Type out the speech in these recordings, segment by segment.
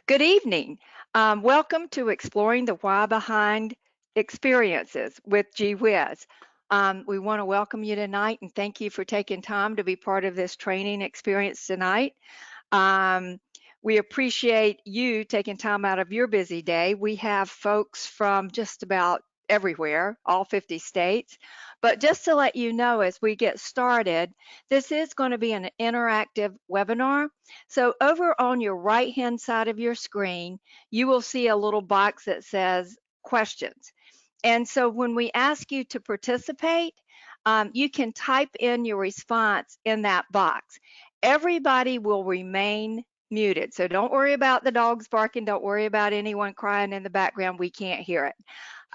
Good evening. Welcome to Exploring the Why Behind Experiences with Gee Whiz. We want to welcome you tonight and thank you for taking time to be part of this training experience tonight. Um, we appreciate you taking time out of your busy day. We have folks from just about everywhere, all 50 states. But just to let you know, as we get started, this is going to be an interactive webinar. So over on your right-hand side of your screen, you will see a little box that says questions. And so when we ask you to participate, you can type in your response in that box. Everybody will remain muted. So don't worry about the dogs barking. Don't worry about anyone crying in the background. We can't hear it.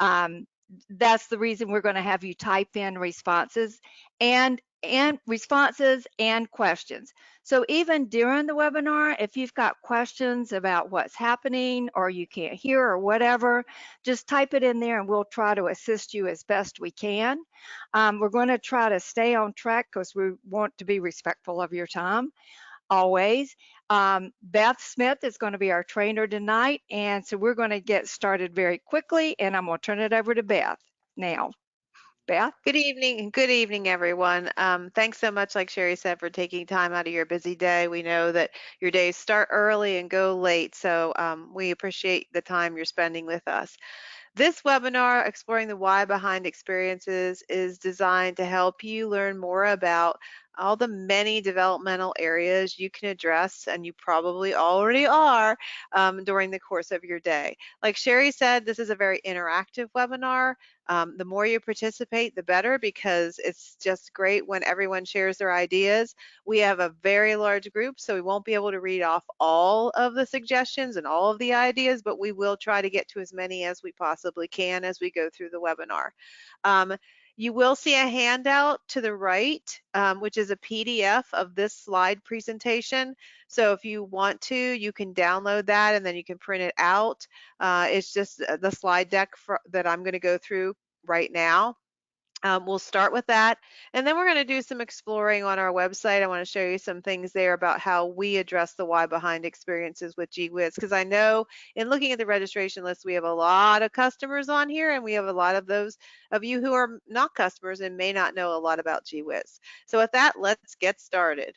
Um, that's the reason we're going to have you type in responses and responses and questions. So even during the webinar, if you've got questions about what's happening or you can't hear or whatever, just type it in there and we'll try to assist you as best we can. We're going to try to stay on track because we want to be respectful of your time always. Beth Smith is going to be our trainer tonight, and so we're going to get started very quickly, and I'm going to turn it over to Beth now. Beth? Good evening, everyone. Thanks so much, like Sherry said, for taking time out of your busy day. We know that your days start early and go late, so we appreciate the time you're spending with us. This webinar, Exploring the Why Behind Experiences, is designed to help you learn more about all the many developmental areas you can address, and you probably already are, during the course of your day. Like Sherry said, this is a very interactive webinar. The more you participate, the better, because it's just great when everyone shares their ideas. We have a very large group, so we won't be able to read off all of the suggestions and all of the ideas, but we will try to get to as many as we possibly can as we go through the webinar. You will see a handout to the right, which is a PDF of this slide presentation. So if you want to, you can download that and then you can print it out. It's just the slide deck that I'm going to go through right now. We'll start with that, and then we're going to do some exploring on our website. I want to show you some things there about how we address the why behind experiences with Gee Whiz, because I know in looking at the registration list, we have a lot of customers on here, and we have a lot of those of you who are not customers and may not know a lot about Gee Whiz. So with that, let's get started.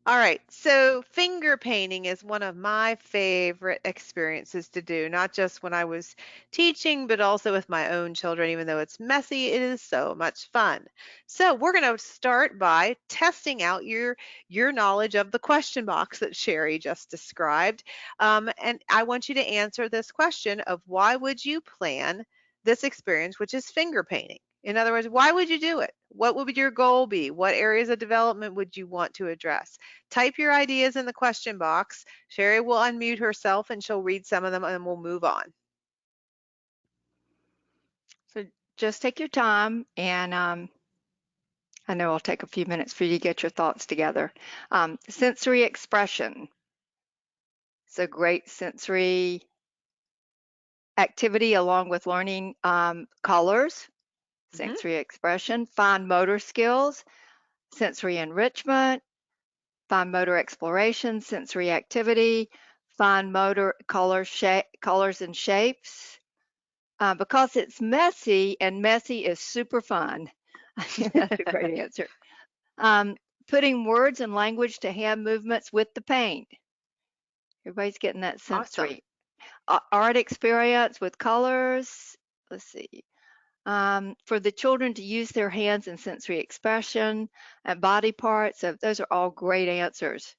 All right, so finger painting is one of my favorite experiences to do, not just when I was teaching, but also with my own children. Even though it's messy, it is so much fun. So we're going to start by testing out your knowledge of the question box that Sherry just described. And I want you to answer this question of why would you plan this experience, which is finger painting? In other words, why would you do it? What would your goal be? What areas of development would you want to address? Type your ideas in the question box. Sherry will unmute herself and she'll read some of them and we'll move on. So just take your time, and I know it'll take a few minutes for you to get your thoughts together. Sensory expression. It's a great sensory activity along with learning colors, sensory expression, fine motor skills, sensory enrichment, fine motor exploration, sensory activity, fine motor colors and shapes. Because it's messy, and messy is super fun. That's a great answer. Putting words and language to hand movements with the paint. Everybody's getting that Awesome. sensory. Art experience with colors. Let's see. For the children to use their hands in sensory expression and body parts. So those are all great answers.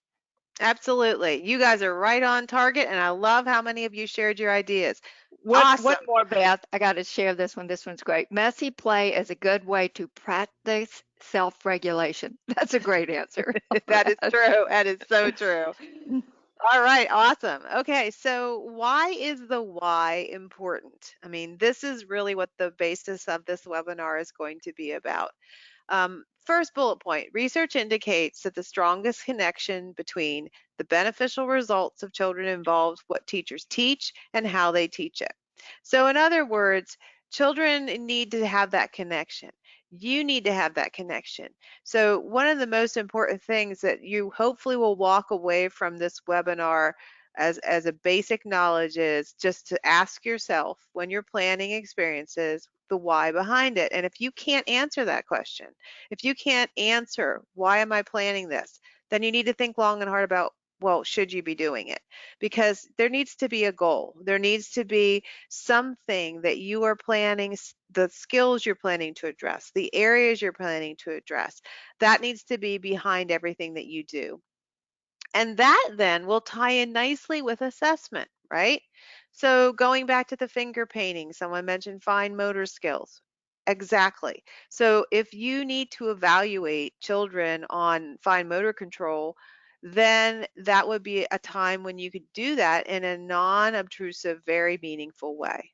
Absolutely. You guys are right on target, and I love how many of you shared your ideas. One Awesome. more, Beth. I got to share this one. This one's great. Messy play is a good way to practice self-regulation. That's a great answer. That is true. That is so true. All right, awesome. Okay, so why is the why important? I mean, this is really what the basis of this webinar is going to be about. First bullet point, research indicates that the strongest connection between the beneficial results of children involves what teachers teach and how they teach it. So in other words, children need to have that connection. You need to have that connection. So one of the most important things that you hopefully will walk away from this webinar as a basic knowledge is just to ask yourself when you're planning experiences the why behind it. And if you can't answer that question, if you can't answer why am I planning this, then you need to think long and hard about, well, should you be doing it? Because there needs to be a goal. There needs to be something that you are planning, the skills you're planning to address, the areas you're planning to address, that needs to be behind everything that you do. And that then will tie in nicely with assessment, right? So going back to the finger painting, someone mentioned fine motor skills. Exactly. So if you need to evaluate children on fine motor control, then that would be a time when you could do that in a non-obtrusive, very meaningful way.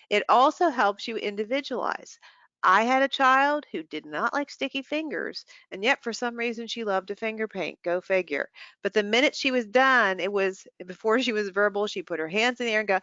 It also helps you individualize. I had a child who did not like sticky fingers, and yet for some reason she loved to finger paint. Go figure. But the minute she was done, it was before she was verbal, she put her hands in the air and go,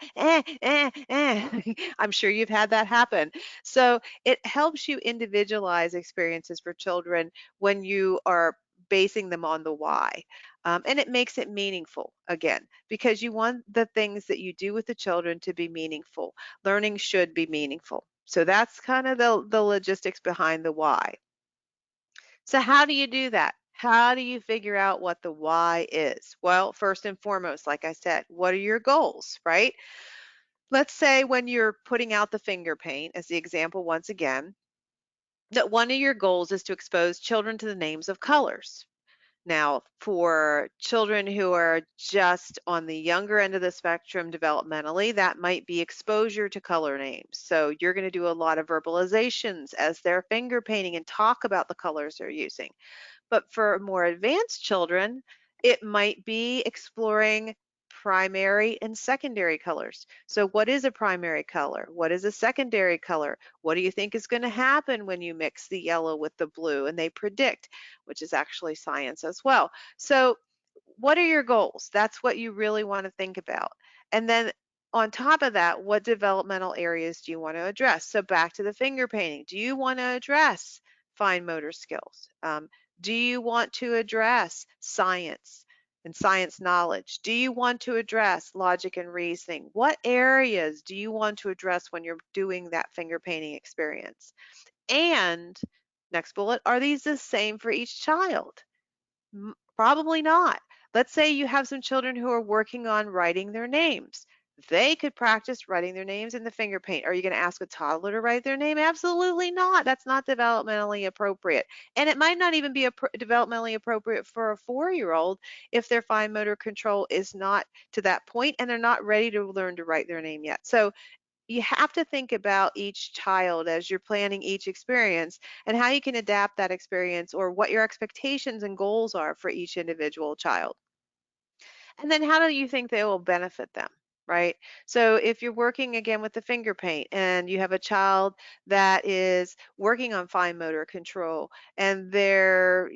I'm sure you've had that happen. So it helps you individualize experiences for children when you are basing them on the why. And it makes it meaningful again, because you want the things that you do with the children to be meaningful. Learning should be meaningful. So that's kind of the logistics behind the why. So how do you do that? How do you figure out what the why is? Well, first and foremost, like I said, what are your goals, right? Let's say when you're putting out the finger paint, as the example once again, that one of your goals is to expose children to the names of colors. Now, for children who are just on the younger end of the spectrum developmentally, that might be exposure to color names. So you're going to do a lot of verbalizations as they're finger painting and talk about the colors they're using. But for more advanced children, it might be exploring primary and secondary colors. So what is a primary color? What is a secondary color? What do you think is going to happen when you mix the yellow with the blue? And they predict, which is actually science as well. So what are your goals? That's what you really want to think about. And then on top of that, what developmental areas do you want to address? So back to the finger painting. Do you want to address fine motor skills? Do you want to address science and science knowledge? Do you want to address logic and reasoning? What areas do you want to address when you're doing that finger painting experience? And next bullet, are these the same for each child? Probably not. Let's say you have some children who are working on writing their names. They could practice writing their names in the finger paint. Are you going to ask a toddler to write their name? Absolutely not. That's not developmentally appropriate. And it might not even be developmentally appropriate for a 4-year-old if their fine motor control is not to that point and they're not ready to learn to write their name yet. So you have to think about each child as you're planning each experience and how you can adapt that experience or what your expectations and goals are for each individual child. And then how do you think they will benefit them? Right. So if you're working again with the finger paint and you have a child that is working on fine motor control and they're,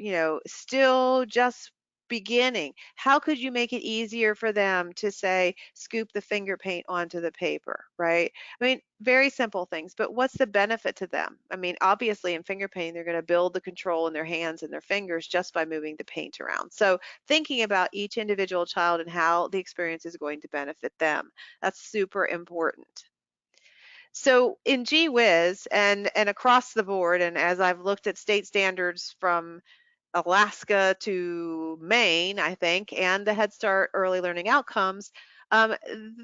still just beginning, how could you make it easier for them to say, scoop the finger paint onto the paper, right? I mean, very simple things, but what's the benefit to them? I mean, obviously in finger painting, they're going to build the control in their hands and their fingers just by moving the paint around. So thinking about each individual child and how the experience is going to benefit them. That's super important. So in GWIZ and across the board, and as I've looked at state standards from Alaska to Maine, I think, and the Head Start early learning outcomes, um,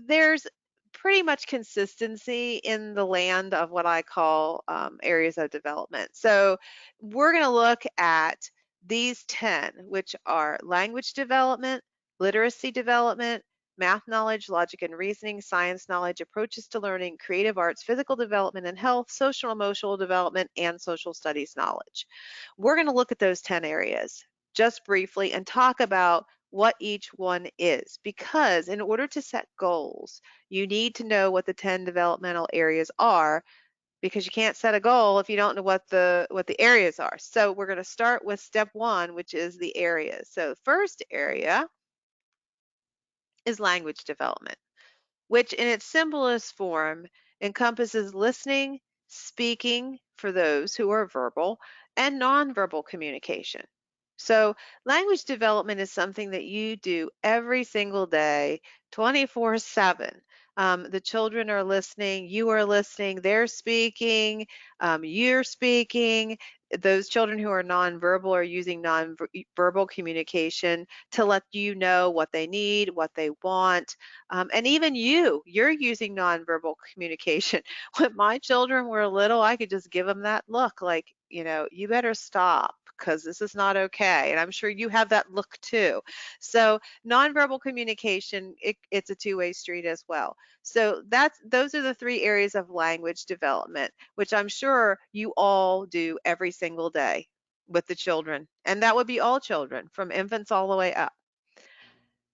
there's pretty much consistency in the land of what I call areas of development. So we're going to look at these 10, which are language development, literacy development, math knowledge, logic and reasoning, science knowledge, approaches to learning, creative arts, physical development and health, social emotional development, and social studies knowledge. We're going to look at those 10 areas just briefly and talk about what each one is, because in order to set goals, you need to know what the 10 developmental areas are, because you can't set a goal if you don't know what the areas are. So we're going to start with step 1, which is the areas. So first area is language development, which in its simplest form encompasses listening, speaking, for those who are verbal and nonverbal communication. So, language development is something that you do every single day, 24/7. The children are listening, you are listening, they're speaking, you're speaking. Those children who are nonverbal are using nonverbal communication to let you know what they need, what they want. And even you're using nonverbal communication. When my children were little, I could just give them that look like, you better stop because this is not okay. And I'm sure you have that look too. So nonverbal communication, it's a two-way street as well. So those are the three areas of language development, which I'm sure you all do every single day with the children. And that would be all children from infants all the way up.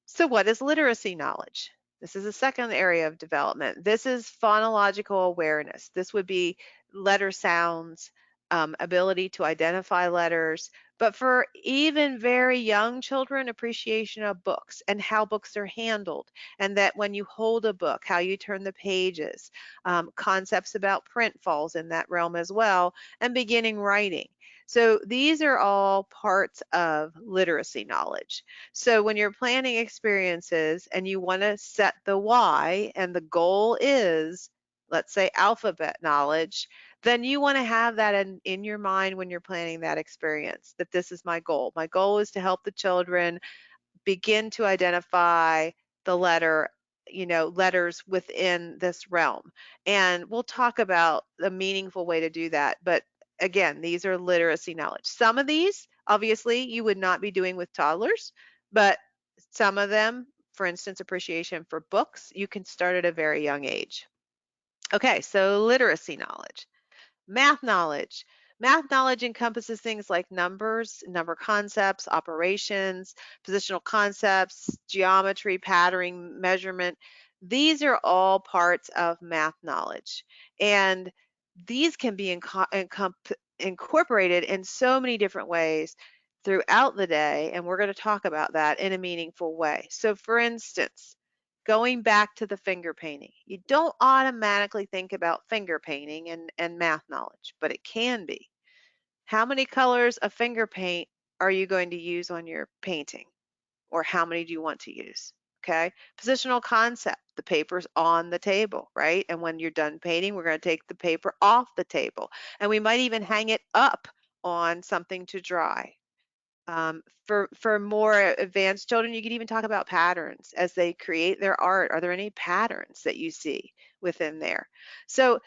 So what is literacy knowledge? This is a second area of development. This is phonological awareness. This would be letter sounds, ability to identify letters, but for even very young children, appreciation of books and how books are handled, and that when you hold a book, how you turn the pages, concepts about print falls in that realm as well, and beginning writing. So these are all parts of literacy knowledge. So when you're planning experiences and you want to set the why and the goal is, let's say, alphabet knowledge, then you want to have that in your mind when you're planning that experience, that this is my goal. My goal is to help the children begin to identify the letters within this realm. And we'll talk about the meaningful way to do that. But again, these are literacy knowledge. Some of these, obviously, you would not be doing with toddlers, but some of them, for instance, appreciation for books, you can start at a very young age. Okay, so literacy knowledge. Math knowledge. Math knowledge encompasses things like numbers, number concepts, operations, positional concepts, geometry, patterning, measurement. These are all parts of math knowledge. And these can be incorporated in so many different ways throughout the day. And we're going to talk about that in a meaningful way. So, for instance, going back to the finger painting, you don't automatically think about finger painting and math knowledge, but it can be. How many colors of finger paint are you going to use on your painting? Or how many do you want to use? Okay. Positional concept. The paper's on the table, right? And when you're done painting, we're going to take the paper off the table. And we might even hang it up on something to dry. For more advanced children, you could even talk about patterns as they create their art. Are there any patterns that you see within there? So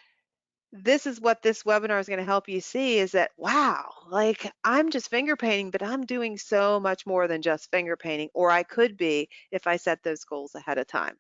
this is what this webinar is going to help you see is that, wow, like I'm just finger painting, but I'm doing so much more than just finger painting, or I could be if I set those goals ahead of time.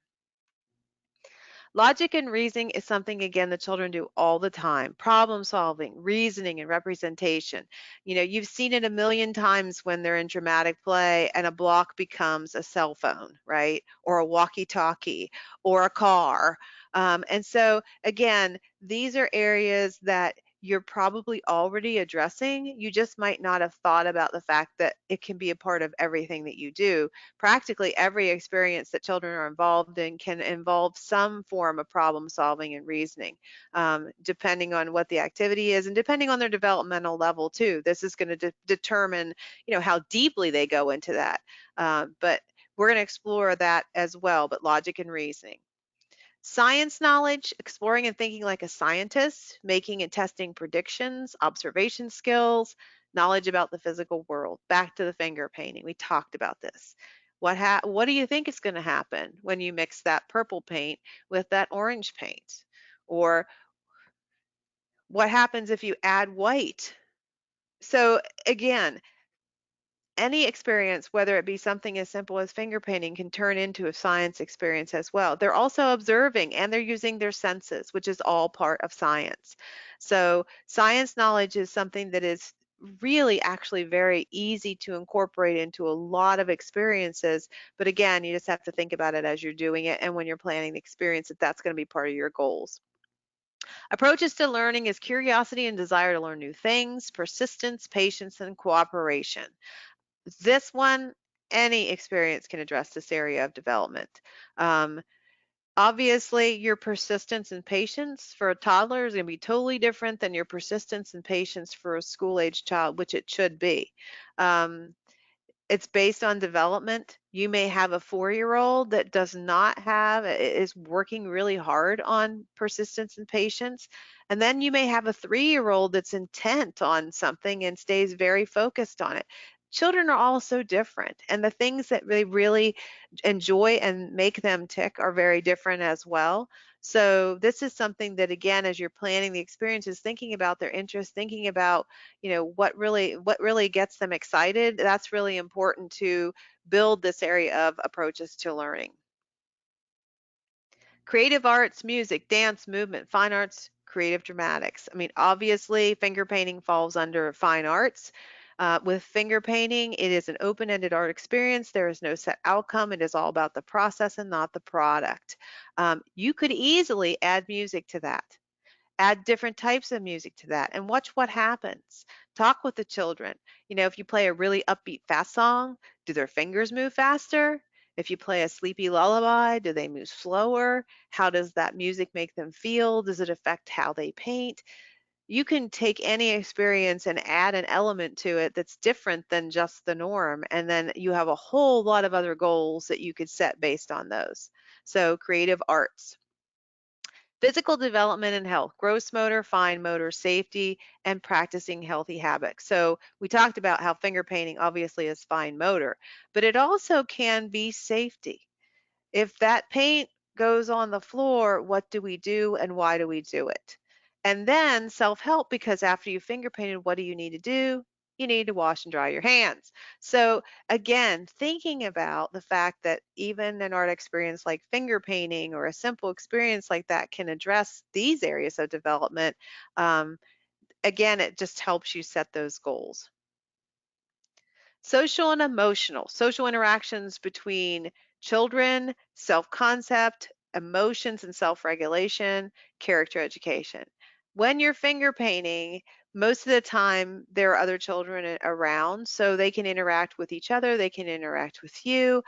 Logic and reasoning is something, again, the children do all the time. Problem solving, reasoning, and representation. You've seen it a million times when they're in dramatic play and a block becomes a cell phone, right? Or a walkie-talkie or a car. And so, again, these are areas that you're probably already addressing. You just might not have thought about the fact that it can be a part of everything that you do. Practically every experience that children are involved in can involve some form of problem solving and reasoning, depending on what the activity is and depending on their developmental level too. This is going to determine, how deeply they go into that. But we're going to explore that as well, but logic and reasoning. Science knowledge, exploring and thinking like a scientist, making and testing predictions, observation skills, knowledge about the physical world. Back to the finger painting. We talked about this. What do you think is going to happen when you mix that purple paint with that orange paint? Or what happens if you add white? So again, any experience, whether it be something as simple as finger painting, can turn into a science experience as well. They're also observing and they're using their senses, which is all part of science. So science knowledge is something that is really actually very easy to incorporate into a lot of experiences. But again, you just have to think about it as you're doing it and when you're planning the experience, that that's going to be part of your goals. Approaches to learning is curiosity and desire to learn new things, persistence, patience, and cooperation. This one, any experience can address this area of development. Um, Obviously, your persistence and patience for a toddler is going to be totally different than your persistence and patience for a school-age child, which it should be. Um, it's based on development. You may have a 4-year-old that does not have, is working really hard on persistence and patience. And then you may have a 3-year-old that's intent on something and stays very focused on it. Children are all so different, and the things that they really enjoy and make them tick are very different as well. So this is something that, again, as you're planning the experiences, thinking about their interests, thinking about, what really gets them excited, that's really important to build this area of approaches to learning. Creative arts, music, dance, movement, fine arts, creative dramatics. I mean, obviously, finger painting falls under fine arts. With finger painting, it is an open-ended art experience. There is no set outcome. It is all about the process and not the product. You could easily add music to that. Add different types of music to that and watch what happens. Talk with the children. If you play a really upbeat fast song, do their fingers move faster? If you play a sleepy lullaby, do they move slower? How does that music make them feel? Does it affect how they paint? You can take any experience and add an element to it that's different than just the norm, and then you have a whole lot of other goals that you could set based on those. So, creative arts. Physical development and health, gross motor, fine motor, safety, and practicing healthy habits. So we talked about how finger painting obviously is fine motor, but it also can be safety. If that paint goes on the floor, what do we do and why do we do it? And then self-help, because after you finger painted, what do you need to do? You need to wash and dry your hands. So again, thinking about the fact that even an art experience like finger painting or a simple experience like that can address these areas of development, um, again, it just helps you set those goals. Social and emotional, social interactions between children, self-concept, emotions and self-regulation, character education. When you're finger painting, most of the time there are other children around, so they can interact with each other, they can interact with you,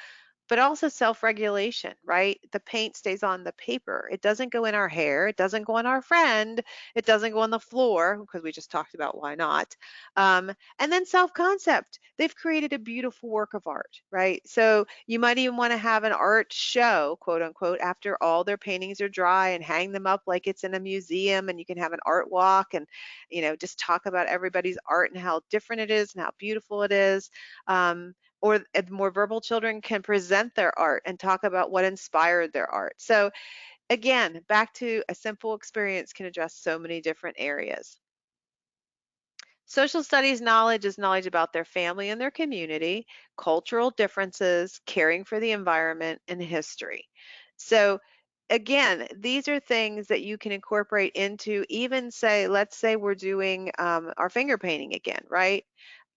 but also self-regulation, right? The paint stays on the paper. It doesn't go in our hair. It doesn't go on our friend. It doesn't go on the floor because we just talked about why not. And then self-concept. They've created a beautiful work of art, right? So you might even want to have an art show, quote unquote, after all their paintings are dry and hang them up like it's in a museum, and you can have an art walk and, just talk about everybody's art and how different it is and how beautiful it is. Or more verbal children can present their art and talk about what inspired their art. So again, back to a simple experience can address so many different areas. Social studies knowledge is knowledge about their family and their community, cultural differences, caring for the environment, and history. So again, these are things that you can incorporate into, even say, let's say we're doing our finger painting again, right?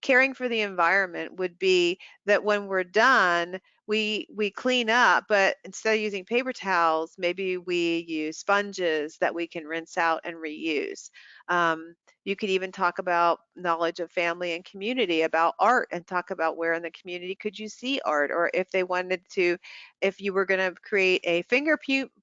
Caring for the environment would be that when we're done, we clean up, but instead of using paper towels, maybe we use sponges that we can rinse out and reuse. Um, you could even talk about knowledge of family and community, about art, and talk about where in the community could you see art, or if they wanted to, if you were going to create a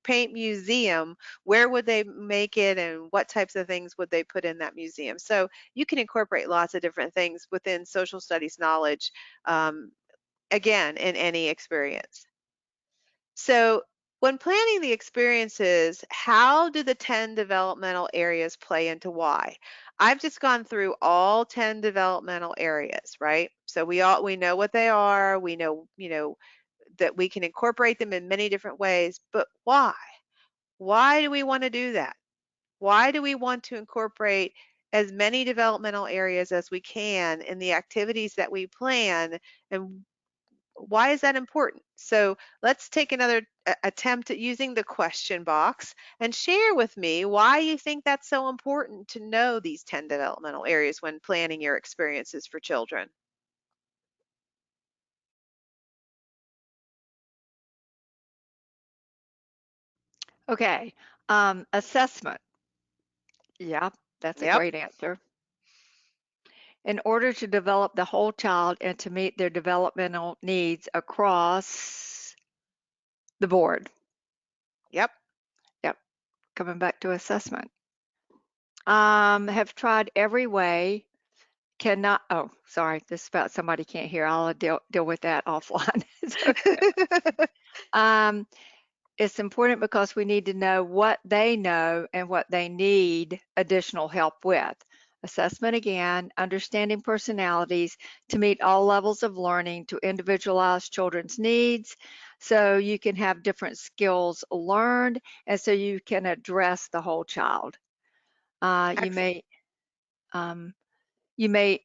paint museum, where would they make it and what types of things would they put in that museum? So you can incorporate lots of different things within social studies knowledge, um, again, in any experience. So when planning the experiences, how do the 10 developmental areas play into why? I've just gone through all 10 developmental areas, right? So we know what they are, we know, that we can incorporate them in many different ways, but why? Why do we want to do that? Why do we want to incorporate as many developmental areas as we can in the activities that we plan? And why is that important? So let's take another attempt at using the question box and share with me why you think that's so important to know these 10 developmental areas when planning your experiences for children. Okay. Assessment. Yeah, that's a Yep. great answer. In order to develop the whole child and to meet their developmental needs across the board. Yep. coming back to assessment. Have tried every way, cannot, oh, sorry, this is about somebody can't hear. I'll deal with that offline. So, um, it's important because we need to know what they know and what they need additional help with. Assessment again, understanding personalities to meet all levels of learning to individualize children's needs so you can have different skills learned and so you can address the whole child. Uh, you Excellent. may um, you may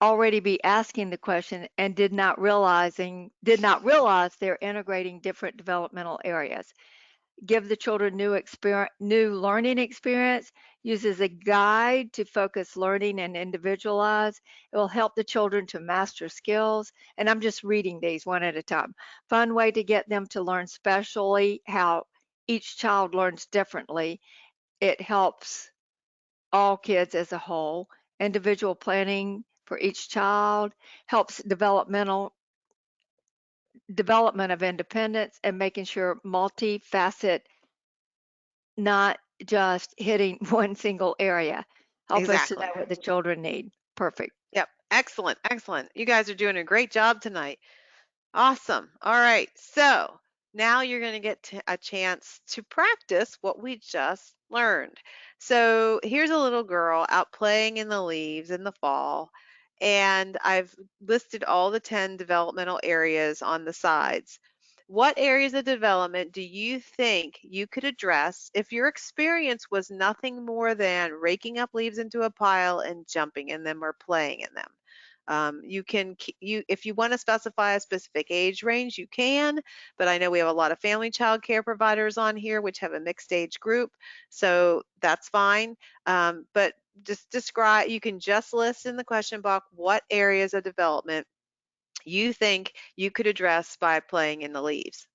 already be asking the question and did not realize they're integrating different developmental areas. Give the children new learning experience, uses a guide to focus learning and individualize. It will help the children to master skills. And I'm just reading these one at a time. Fun way to get them to learn specially how each child learns differently. It helps all kids as a whole. Individual planning for each child helps development of independence and making sure multifaceted, not just hitting one single area. Help us to know Exactly. what the children need. Perfect. Yep. Excellent. Excellent. You guys are doing a great job tonight. Awesome. All right. So now you're going to get a chance to practice what we just learned. So here's a little girl out playing in the leaves in the fall. And I've listed all the 10 developmental areas on the sides. What areas of development do you think you could address if your experience was nothing more than raking up leaves into a pile and jumping in them or playing in them? You can, if you want to specify a specific age range, you can, but I know we have a lot of family child care providers on here, which have a mixed age group, so that's fine. But just describe, you can just list in the question box what areas of development you think you could address by playing in the leaves.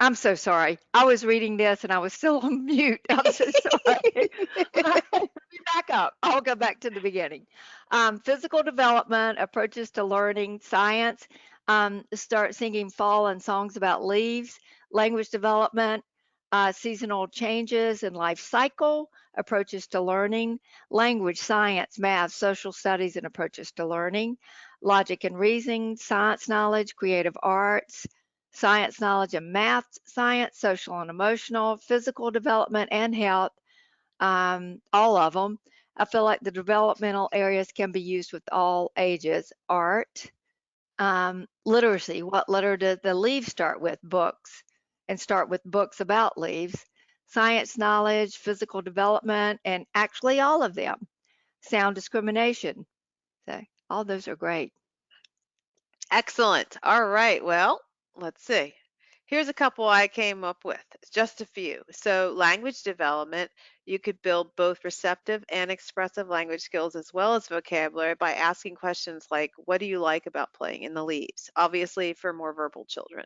I'm so sorry. I was reading this and I was still on mute. I'm so sorry. Let me back up. I'll go back to the beginning. Physical development, approaches to learning, science, start singing fall and songs about leaves, language development, seasonal changes and life cycle, approaches to learning, language, science, math, social studies, and approaches to learning, logic and reasoning, science knowledge, creative arts, science knowledge and math science, social and emotional, physical development and health, all of them. I feel like the developmental areas can be used with all ages. Art, literacy, what letter does the leaves start with? Books, and start with books about leaves. Science knowledge, physical development, and actually all of them. Sound discrimination. So all those are great. Excellent. All right. Well, let's see. Here's a couple I came up with, just a few. So, language development, you could build both receptive and expressive language skills as well as vocabulary by asking questions like, what do you like about playing in the leaves? Obviously, for more verbal children.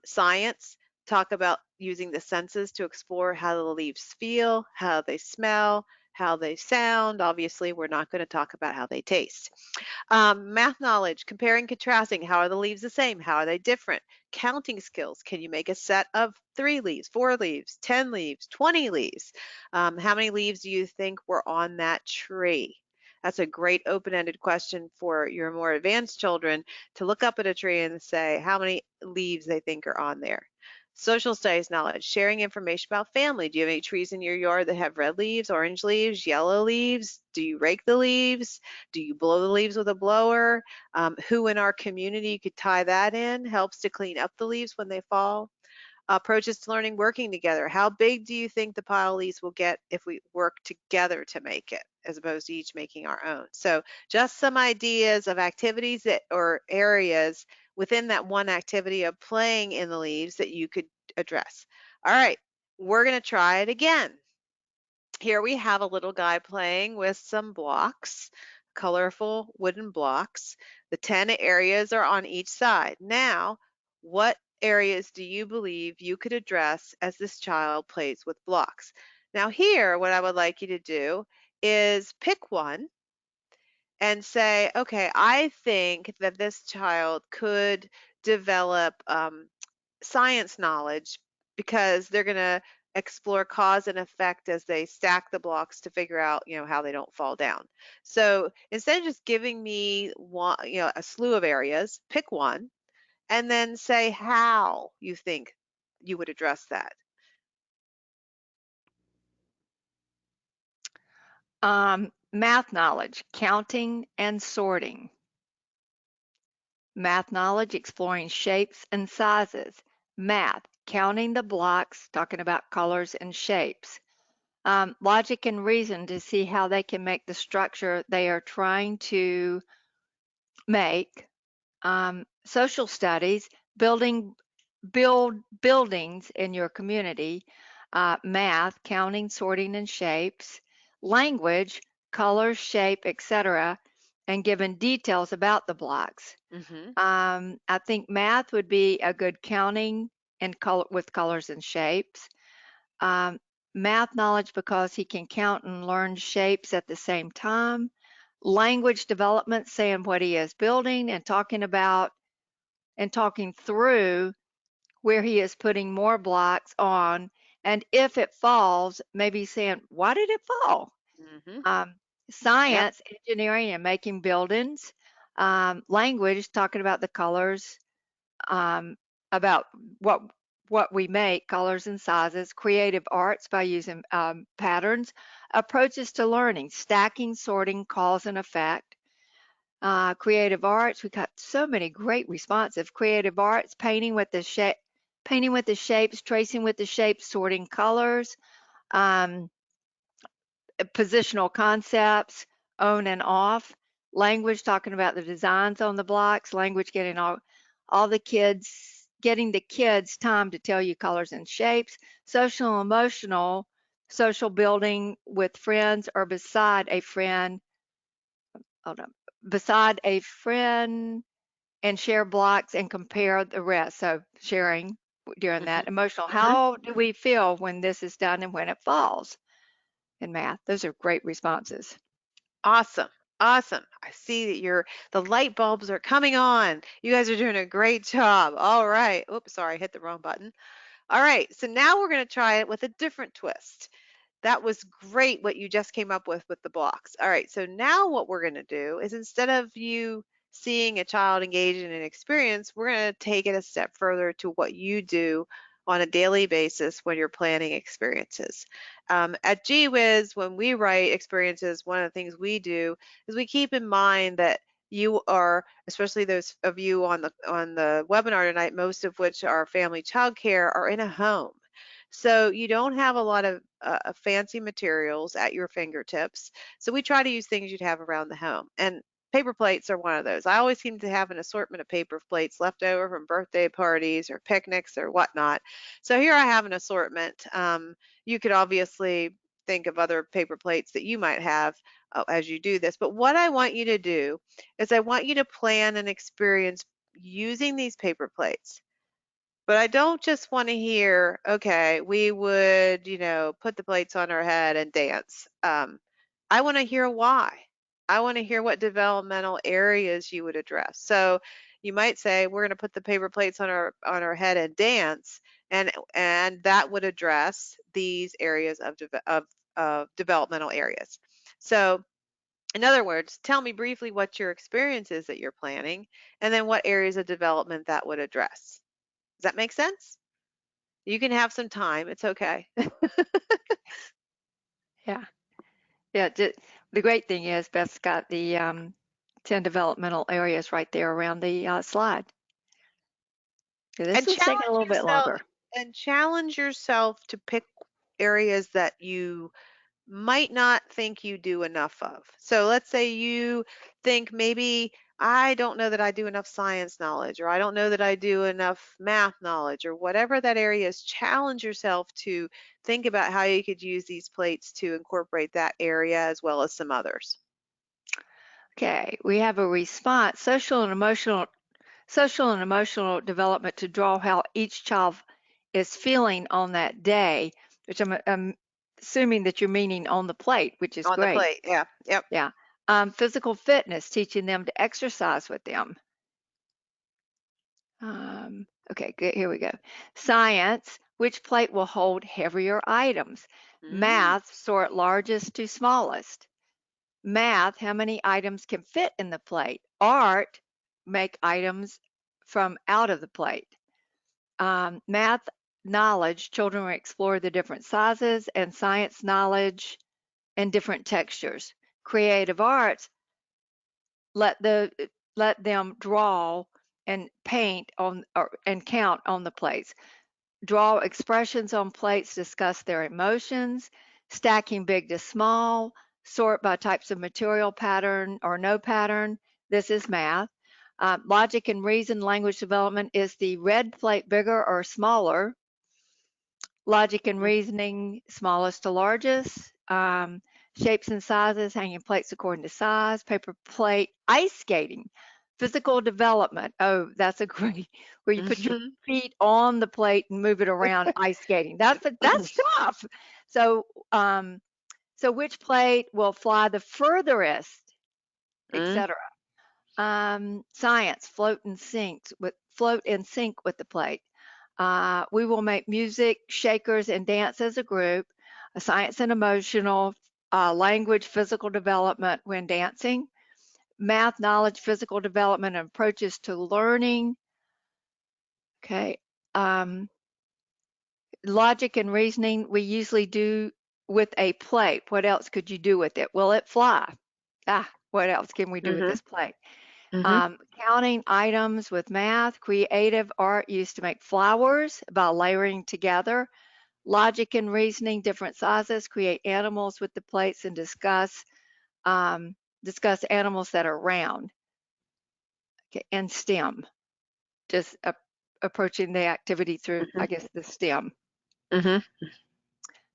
Science, talk about using the senses to explore how the leaves feel, how they smell, how they sound. Obviously, we're not going to talk about how they taste. Math knowledge, comparing, contrasting. How are the leaves the same? How are they different? Counting skills. Can you make a set of 3 leaves, 4 leaves, 10 leaves, 20 leaves? How many leaves do you think were on that tree? That's a great open-ended question for your more advanced children to look up at a tree and say how many leaves they think are on there. Social studies knowledge, sharing information about family. Do you have any trees in your yard that have red leaves, orange leaves, yellow leaves? Do you rake the leaves? Do you blow the leaves with a blower? Who in our community could tie that in? Helps to clean up the leaves when they fall. Approaches to learning working together. How big do you think the pile of leaves will get if we work together to make it, as opposed to each making our own? So just some ideas of activities that or areas within that one activity of playing in the leaves that you could address. All right, we're going to try it again. Here we have a little guy playing with some blocks, colorful wooden blocks. The 10 areas are on each side. Now, what areas do you believe you could address as this child plays with blocks? Now, here, what I would like you to do is pick one and say, okay, I think that this child could develop science knowledge because they're going to explore cause and effect as they stack the blocks to figure out, how they don't fall down. So instead of just giving me one, a slew of areas, pick one and then say how you think you would address that. Math knowledge, counting and sorting. Math knowledge, exploring shapes and sizes. Math, counting the blocks, talking about colors and shapes. Logic and reason to see how they can make the structure they are trying to make. Social studies, build buildings in your community. Math, counting, sorting, and shapes. Language, color, shape, etc., and given details about the blocks. Hmm. I think math would be a good counting and color with colors and shapes. Um, Math knowledge because he can count and learn shapes at the same time. Language development, saying what he is building and talking about and talking through where he is putting more blocks on. And if it falls, maybe saying, why did it fall? Hmm. Um, Yep. Science, engineering, and making buildings. Language, talking about the colors, um, about what we make, colors and sizes. Creative arts by using patterns. Approaches to learning, stacking, sorting, cause and effect. Creative arts, we got so many great responses. Creative arts, painting with the shapes, tracing with the shapes, sorting colors. Um, Positional concepts, on and off. Language, talking about the designs on the blocks. Language, getting the kids time to tell you colors and shapes. Social and emotional, social building with friends or beside a friend. Hold on. Beside a friend and share blocks and compare the rest. So sharing during Hmm. that. Emotional, Hmm. how do we feel when this is done and when it falls in math? Those are great responses. Awesome. Awesome. I see that the light bulbs are coming on. You guys are doing a great job. All right. Oops, sorry, I hit the wrong button. All right. So now we're going to try it with a different twist. That was great what you just came up with the blocks. All right, so now what we're going to do is instead of you seeing a child engage in an experience, we're going to take it a step further to what you do on a daily basis when you're planning experiences. At GWiz, when we write experiences, one of the things we do is we keep in mind that you are, especially those of you on the webinar tonight, most of which are family childcare, are in a home. So you don't have a lot of fancy materials at your fingertips. So we try to use things you'd have around the home. And paper plates are one of those. I always seem to have an assortment of paper plates left over from birthday parties or picnics or whatnot. So here I have an assortment. You could obviously think of other paper plates that you might have as you do this. But what I want you to do is I want you to plan an experience using these paper plates. But I don't just want to hear, okay, we would, put the plates on our head and dance. I want to hear why. I want to hear what developmental areas you would address. So you might say, we're going to put the paper plates on our head and dance, and that would address these areas of developmental areas. So in other words, tell me briefly what your experience is that you're planning, and then what areas of development that would address. Does that make sense? You can have some time. It's okay. Yeah, yeah. The great thing is Beth's got the 10 developmental areas right there around the slide. So this And was taking a little bit longer. challenge yourself to pick areas that you might not think you do enough of. So let's say you think maybe I don't know that I do enough science knowledge, or I don't know that I do enough math knowledge, or whatever that area is. Challenge yourself to think about how you could use these plates to incorporate that area as well as some others. Okay, we have a response. social and emotional development to draw how each child is feeling on that day, which I'm assuming that you're meaning on the plate, which is On the great. plate. Yeah. Yep. Yeah. Physical fitness, teaching them to exercise with them. Okay, good. Here we go. Science, which plate will hold heavier items? Mm, Math, sort largest to smallest. Math, how many items can fit in the plate? Art, make items from out of the plate. Math knowledge, children will explore the different sizes, and science knowledge and different textures. Creative arts, let the let them draw and paint on and count on the plates. Draw expressions on plates, discuss their emotions, stacking big to small, sort by types of material, pattern or no pattern. This is math. Logic and reason language development is the red plate bigger or smaller? Logic and mm, reasoning, smallest to largest. Shapes and sizes, hanging plates according to size. Paper plate, ice skating. Physical development. Oh, that's a great, where you put your mhm. feet on the plate and move it around, ice skating. That's tough. So, so which plate will fly the furthest, Mm, etc. Science, float in sync with the plate. We will make music, shakers, and dance as a group. Science and emotional, language, physical development when dancing. Math, knowledge, physical development, and approaches to learning. Okay. Um, Logic and reasoning, we usually do with a plate. What else could you do with it? Will it fly? What else can we do with mhm, this plate? mhm. Counting items with math, creative art used to make flowers by layering together, logic and reasoning, different sizes, create animals with the plates and um, discuss animals that are round. Okay, and STEM, just approaching the activity through, Mhm, I guess, the STEM. mhm.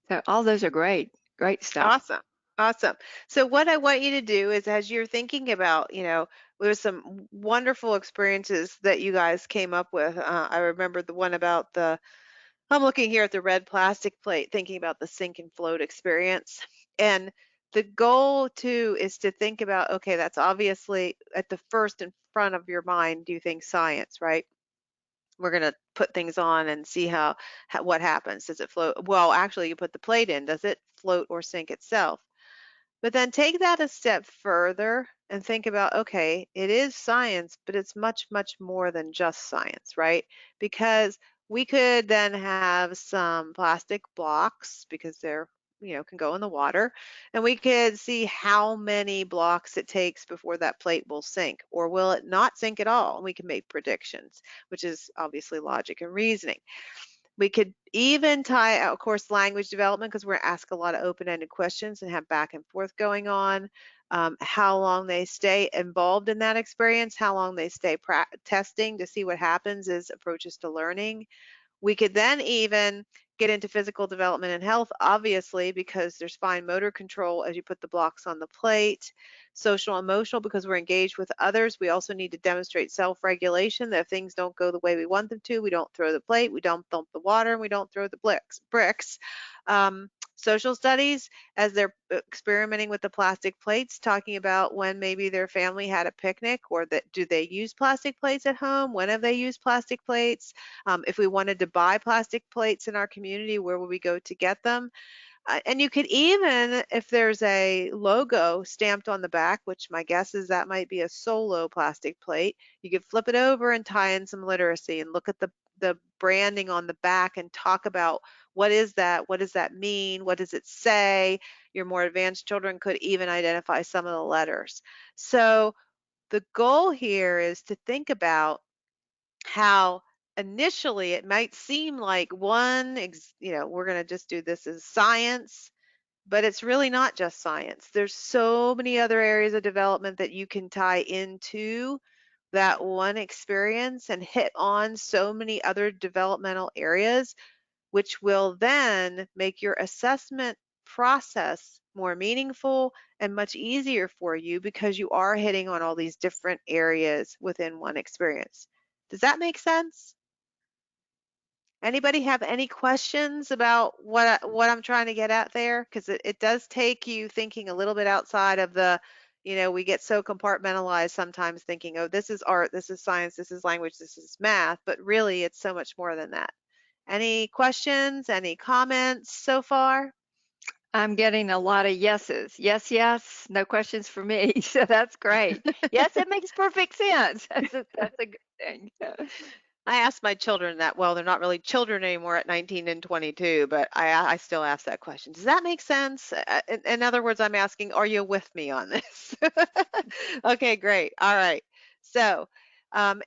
So all those are great, great stuff. Awesome. Awesome. So what I want you to do is as you're thinking about, there's some wonderful experiences that you guys came up with. I remember the one about I'm looking here at the red plastic plate, thinking about the sink and float experience. And the goal too is to think about, okay, that's obviously at the first in front of your mind, do you think science, right? We're going to put things on and see how what happens. Does it float? Well, actually, you put the plate in. Does it float or sink itself? But then take that a step further and think about, okay, it is science, but it's much, much more than just science, right? Because we could then have some plastic blocks because they're, can go in the water, and we could see how many blocks it takes before that plate will sink, or will it not sink at all? And we can make predictions, which is obviously logic and reasoning. We could even tie, of course, language development because we're going to ask a lot of open-ended questions and have back and forth going on. How long they stay involved in that experience, how long they stay testing to see what happens is approaches to learning. We could then even get into physical development and health, obviously, because there's fine motor control as you put the blocks on the plate. Social emotional, because we're engaged with others. We also need to demonstrate self-regulation, that if things don't go the way we want them to, we don't throw the plate, we don't dump the water, and we don't throw the bricks. Social studies, as they're experimenting with the plastic plates, talking about when maybe their family had a picnic, or that do they use plastic plates at home? When have they used plastic plates? If we wanted to buy plastic plates in our community, where would we go to get them? And you could even, if there's a logo stamped on the back, which my guess is that might be a Solo plastic plate, you could flip it over and tie in some literacy and look at the branding on the back and talk about what is that? What does that mean? What does it say? Your more advanced children could even identify some of the letters. So the goal here is to think about how initially it might seem like we're going to just do this as science, but it's really not just science. There's so many other areas of development that you can tie into that one experience and hit on so many other developmental areas, which will then make your assessment process more meaningful and much easier for you because you are hitting on all these different areas within one experience. Does that make sense? Anybody have any questions about what I'm trying to get at there? Because it does take you thinking a little bit outside of the, we get so compartmentalized sometimes thinking, oh, this is art, this is science, this is language, this is math, but really it's so much more than that. Any questions, any comments so far? I'm getting a lot of yeses. Yes, yes, no questions for me. So that's great. Yes, it makes perfect sense. That's a good thing. I ask my children that. Well, they're not really children anymore at 19 and 22, but I still ask that question. Does that make sense? In other words, I'm asking, are you with me on this? Okay, great. All right. So,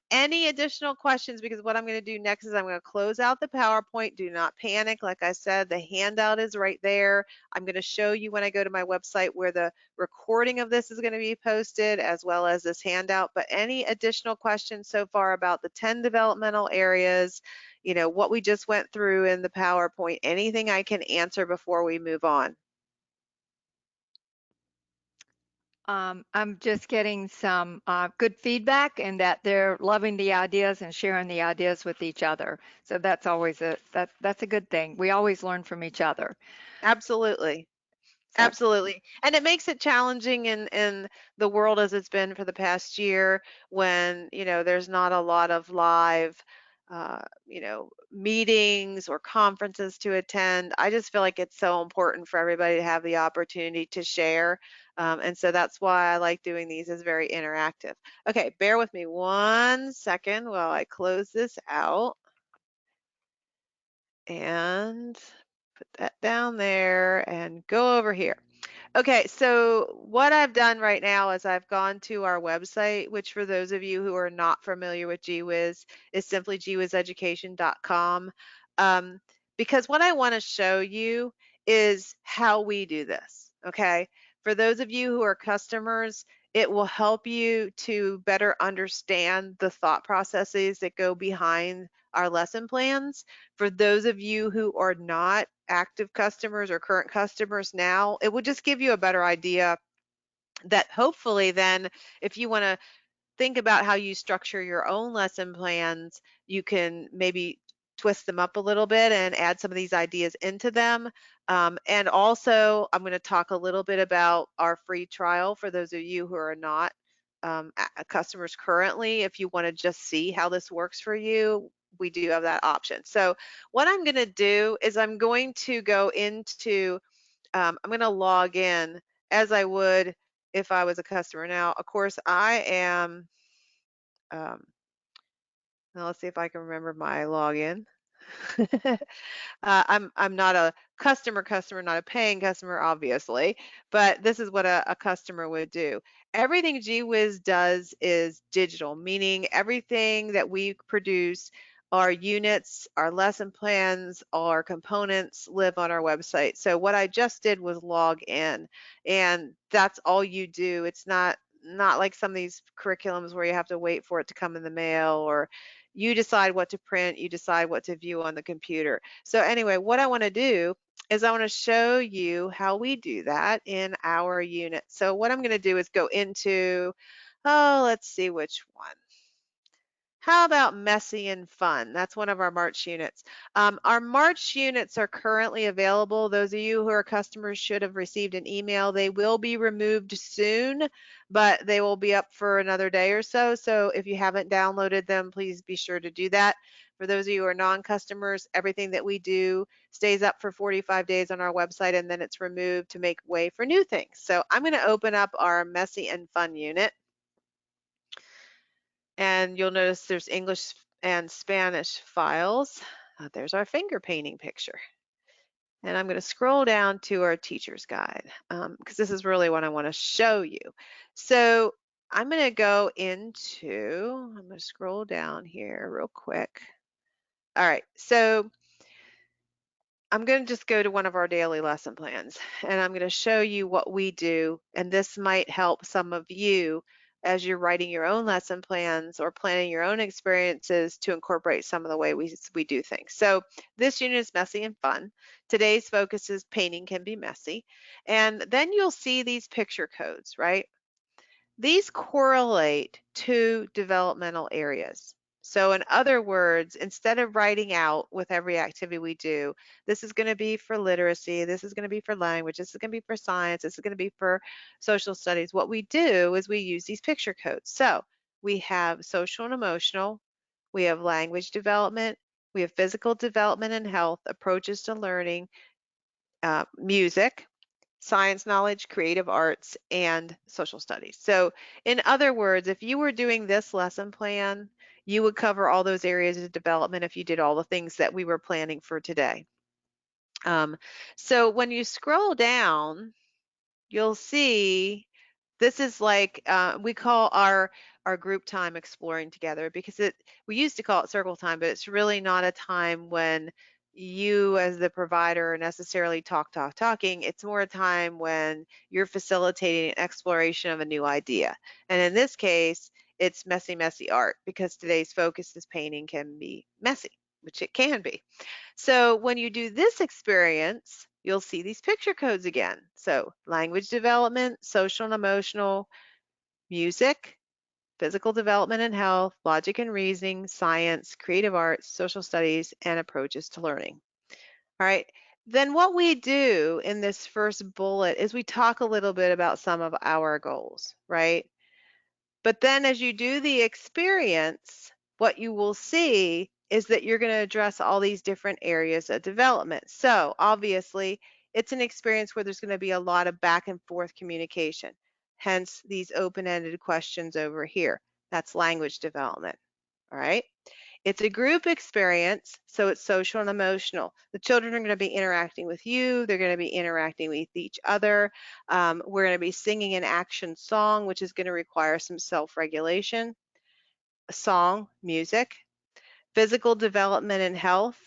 any additional questions? Because what I'm going to do next is I'm going to close out the PowerPoint. Do not panic. Like I said, the handout is right there. I'm going to show you when I go to my website where the recording of this is going to be posted, as well as this handout. But any additional questions so far about the 10 developmental areas, what we just went through in the PowerPoint, anything I can answer before we move on? I'm just getting some good feedback and that they're loving the ideas and sharing the ideas with each other. So that's always that's a good thing. We always learn from each other. Absolutely. So Absolutely. And it makes it challenging in the world as it's been for the past year when, there's not a lot of live, meetings or conferences to attend. I just feel like it's so important for everybody to have the opportunity to share. And so that's why I like doing these as very interactive. Okay, bear with me 1 second while I close this out and put that down there and go over here. Okay, so what I've done right now is I've gone to our website, which for those of you who are not familiar with GWiz is simply gwizeducation.com. Um, because what I want to show you is how we do this, okay? For those of you who are customers, it will help you to better understand the thought processes that go behind our lesson plans. For those of you who are not active customers or current customers now, it would just give you a better idea that hopefully then if you want to think about how you structure your own lesson plans, you can maybe twist them up a little bit and add some of these ideas into them. And also, I'm going to talk a little bit about our free trial for those of you who are not customers currently. If you want to just see how this works for you, we do have that option. So what I'm going to do is I'm going to go into, I'm going to log in as I would if I was a customer. Now, of course, I am um, now let's see if I can remember my login. I'm not a customer, not a paying customer, obviously, but this is what a customer would do. Everything GWiz does is digital, meaning everything that we produce, our units, our lesson plans, our components live on our website. So what I just did was log in, and that's all you do. It's not like some of these curriculums where you have to wait for it to come in the mail, or you decide what to print, you decide what to view on the computer. So anyway, what I want to do is I want to show you how we do that in our unit. So what I'm going to do is go into, oh, let's see which one. How about messy and fun? That's one of our March units. Our March units are currently available. Those of you who are customers should have received an email. They will be removed soon, but they will be up for another day or so. So if you haven't downloaded them, please be sure to do that. For those of you who are non-customers, everything that we do stays up for 45 days on our website, and then it's removed to make way for new things. So I'm going to open up our messy and fun unit. And you'll notice there's English and Spanish files. There's our finger painting picture. And I'm going to scroll down to our teacher's guide because this is really what I want to show you. So I'm going to go into, I'm going to scroll down here real quick. All right, so I'm going to just go to one of our daily lesson plans and I'm going to show you what we do. And this might help some of you as you're writing your own lesson plans or planning your own experiences to incorporate some of the way we do things. So this unit is messy and fun. Today's focus is painting can be messy. And then you'll see these picture codes, right? These correlate to developmental areas. So in other words, instead of writing out with every activity we do, this is going to be for literacy, this is going to be for language, this is going to be for science, this is going to be for social studies. What we do is we use these picture codes. So we have social and emotional, we have language development, we have physical development and health, approaches to learning, music, science knowledge, creative arts, and social studies. So in other words, if you were doing this lesson plan, you would cover all those areas of development if you did all the things that we were planning for today. Um, so when you scroll down, you'll see this is like we call our group time exploring together because we used to call it circle time, but it's really not a time when you as the provider are necessarily talking. It's more a time when you're facilitating an exploration of a new idea. And in this case, it's messy art because today's focus is painting can be messy, which it can be. So when you do this experience, you'll see these picture codes again. So language development, social and emotional, music, physical development and health, logic and reasoning, science, creative arts, social studies, and approaches to learning. All right. Then what we do in this first bullet is we talk a little bit about some of our goals, right? But then as you do the experience, what you will see is that you're going to address all these different areas of development. So obviously, it's an experience where there's going to be a lot of back and forth communication, hence these open-ended questions over here. That's language development, all right? It's a group experience, so it's social and emotional. The children are going to be interacting with you. They're going to be interacting with each other. We're going to be singing an action song, which is going to require some self-regulation. Song, music, physical development and health.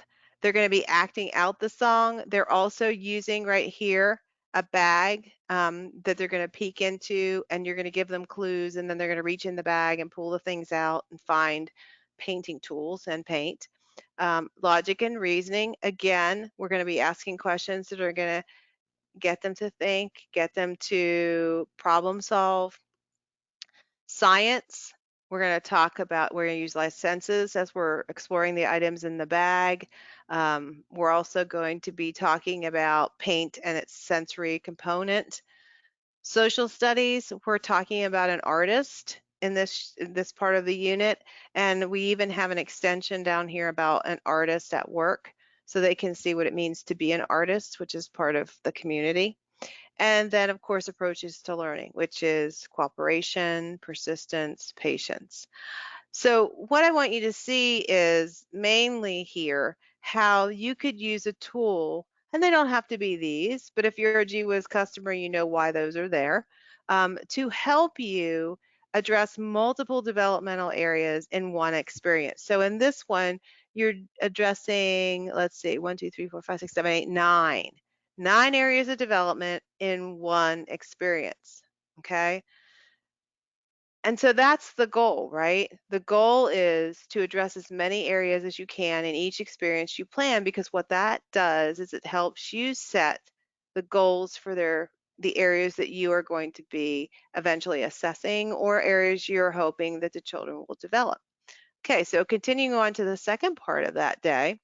They're going to be acting out the song. They're also using right here a bag that they're going to peek into, and you're going to give them clues, and then they're going to reach in the bag and pull the things out and find painting tools and paint. Logic and reasoning, again, we're going to be asking questions that are going to get them to think, get them to problem solve. Science, we're going to talk about, we're going to use life senses as we're exploring the items in the bag. We're also going to be talking about paint and its sensory component. Social studies, we're talking about an artist in this part of the unit, and we even have an extension down here about an artist at work so they can see what it means to be an artist, which is part of the community. And then, of course, approaches to learning, which is cooperation, persistence, patience. So what I want you to see is mainly here how you could use a tool, and they don't have to be these, but if you're a GWIZ customer, you know why those are there, to help you address multiple developmental areas in one experience. So in this one, you're addressing, let's see, 1, 2, 3, 4, 5, 6, 7, 8, 9. 9 areas of development in one experience, okay? And so that's the goal, right? The goal is to address as many areas as you can in each experience you plan, because what that does is it helps you set the goals for the areas that you are going to be eventually assessing or areas you're hoping that the children will develop. Okay, so continuing on to the second part of that day,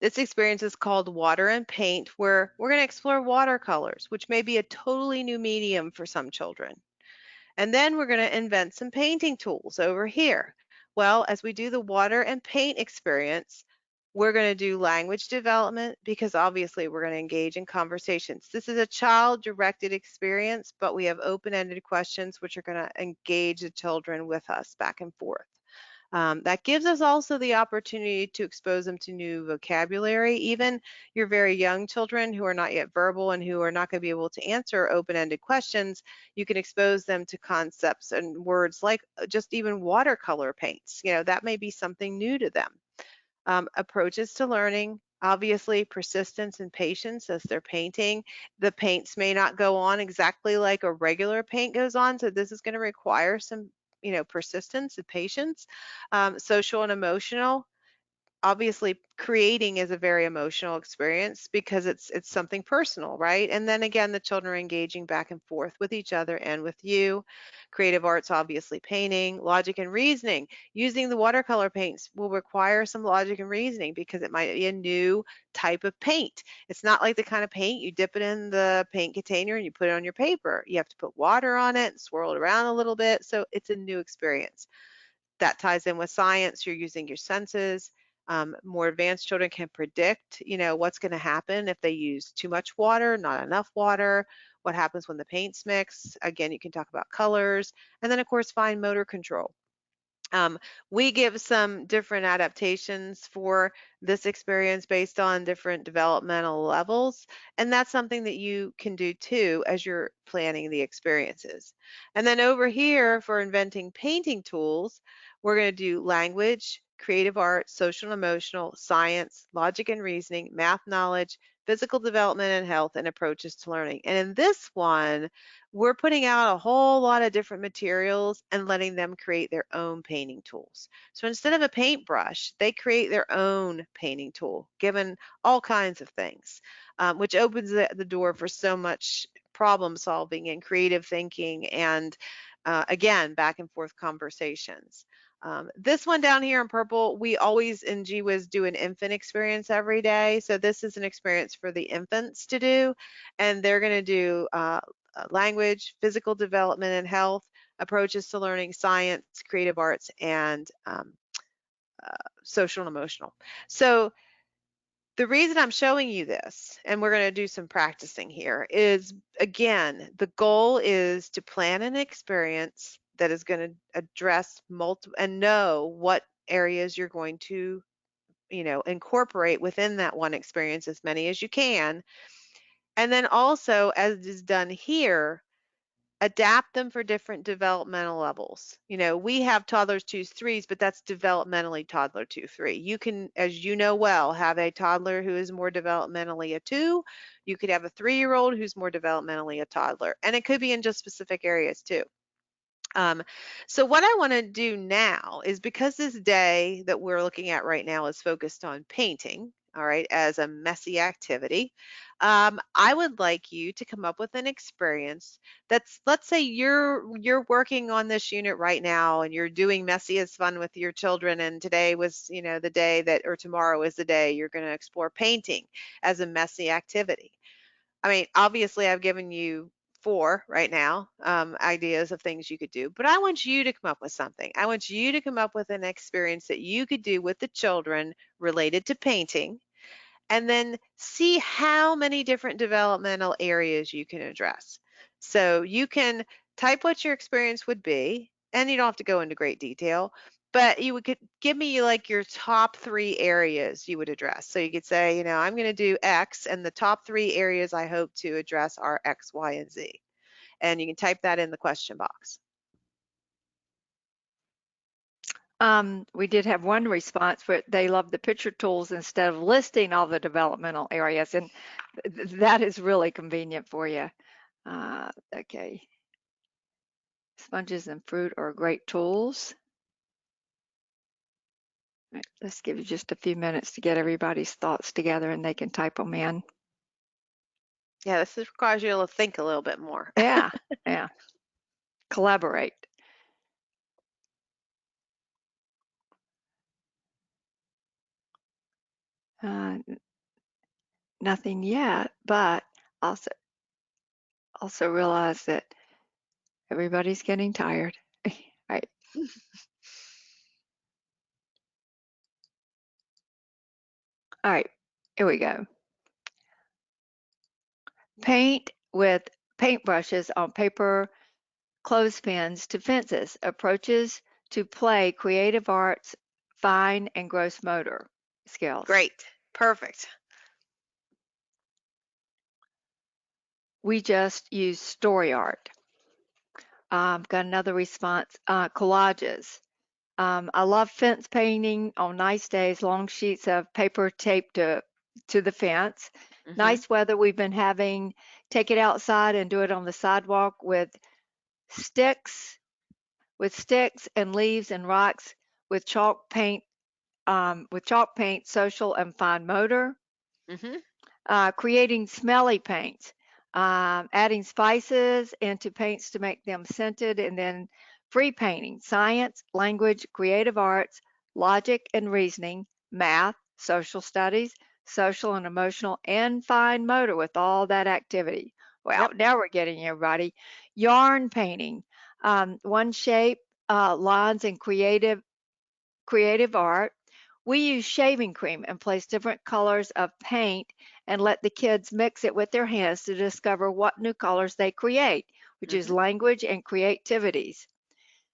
this experience is called Water and Paint, where we're going to explore watercolors, which may be a totally new medium for some children. And then we're going to invent some painting tools over here. Well, as we do the water and paint experience, we're going to do language development because obviously we're going to engage in conversations. This is a child-directed experience, but we have open-ended questions which are going to engage the children with us back and forth. That gives us also the opportunity to expose them to new vocabulary. Even your very young children who are not yet verbal and who are not going to be able to answer open-ended questions, you can expose them to concepts and words like just even watercolor paints. You know, that may be something new to them. Approaches to learning, obviously persistence and patience as they're painting. The paints may not go on exactly like a regular paint goes on, so this is going to require some, persistence and patience. Social and emotional. obviously creating is a very emotional experience because it's something personal, right? And then again, the children are engaging back and forth with each other and with you. Creative arts, obviously painting, logic and reasoning. Using the watercolor paints will require some logic and reasoning because it might be a new type of paint. It's not like the kind of paint you dip it in the paint container and you put it on your paper. You have to put water on it and swirl it around a little bit. So it's a new experience. That ties in with science. You're using your senses. More advanced children can predict, what's going to happen if they use too much water, not enough water, what happens when the paints mix. Again, you can talk about colors. And then, of course, fine motor control. Um, we give some different adaptations for this experience based on different developmental levels, and that's something that you can do too as you're planning the experiences. And then over here for inventing painting tools, we're going to do language, creative art, social and emotional, science, logic and reasoning, math knowledge, physical development and health, and approaches to learning. And in this one, we're putting out a whole lot of different materials and letting them create their own painting tools. So instead of a paintbrush, they create their own painting tool, given all kinds of things, which opens the door for so much problem solving and creative thinking and again, back and forth conversations. This one down here in purple, we always in GWiz do an infant experience every day. So this is an experience for the infants to do, and they're going to do language, physical development and health, approaches to learning, science, creative arts, and social and emotional. So the reason I'm showing you this, and we're going to do some practicing here, is again, the goal is to plan an experience that is going to address multiple and know what areas you're going to, incorporate within that one experience, as many as you can. And then also, as is done here, adapt them for different developmental levels. We have toddlers 2s, 3s, but that's developmentally toddler 2, 3. You can, as you know well, have a toddler who is more developmentally a 2. You could have a 3-year-old who's more developmentally a toddler, and it could be in just specific areas too. So what I want to do now is, because this day that we're looking at right now is focused on painting, all right, as a messy activity, I would like you to come up with an experience that's, let's say you're working on this unit right now and you're doing messy as fun with your children, and today was, the day that, or tomorrow is the day you're going to explore painting as a messy activity. I mean, obviously, I've given you 4 right now, ideas of things you could do, but I want you to come up with something. I want you to come up with an experience that you could do with the children related to painting, and then see how many different developmental areas you can address. So you can type what your experience would be, and you don't have to go into great detail, but you would give me like your top 3 areas you would address. So you could say, I'm going to do X, and the top 3 areas I hope to address are X, Y, and Z. And you can type that in the question box. We did have one response where they love the picture tools instead of listing all the developmental areas, and that is really convenient for you. Okay. Sponges and fruit are great tools. All right, let's give you just a few minutes to get everybody's thoughts together and they can type them in. Yeah, this requires you to think a little bit more. Yeah, yeah. Collaborate. Nothing yet, but also realize that everybody's getting tired. Right. All right, here we go. Paint with paintbrushes on paper clothespins to fences. Approaches to play creative arts, fine and gross motor skills. Great. Perfect. We just use story art. Got another response. Collages. I love fence painting on nice days, long sheets of paper taped to the fence. Nice weather we've been having. Take it outside and do it on the sidewalk with sticks and leaves and rocks with chalk paint with chalk paint, social and fine motor. Hmm. Creating smelly paints, adding spices into paints to make them scented, and then free painting, science, language, creative arts, logic and reasoning, math, social studies, social and emotional, and fine motor with all that activity. Well, Yep. now we're getting everybody. Yarn painting, one shape, lines, and creative art. We use shaving cream and place different colors of paint and let the kids mix it with their hands to discover what new colors they create, which is Hmm. language and creativities.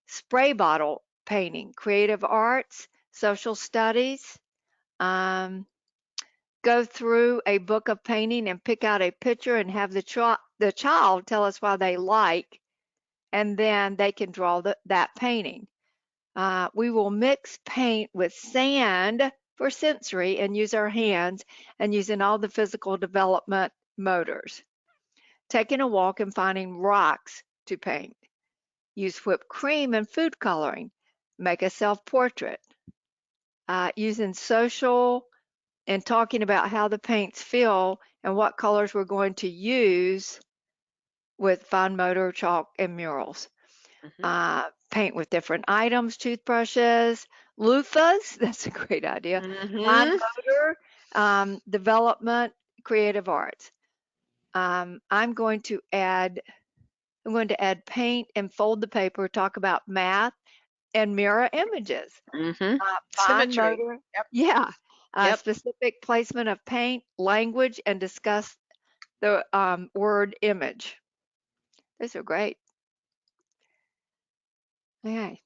Spray bottle painting, creative arts, social studies. Um, Go through a book of painting and pick out a picture and have the child tell us why they like, and then they can draw that painting. We will mix paint with sand for sensory and use our hands and using all the physical development motors. Taking a walk and finding rocks to paint. Use whipped cream and food coloring. Make a self-portrait. Using social and talking about how the paints feel and what colors we're going to use with fine motor, chalk, and murals. Hmm. Paint with different items, toothbrushes, loofahs. That's a great idea. Fine Hmm. motor, development, creative arts. I'm going to add paint and fold the paper, talk about math and mirror images. Hmm. Fine Symmetry. motor, Yep. yeah. Yep. Specific placement of paint, language, and discuss the word image. Those are great. Okay,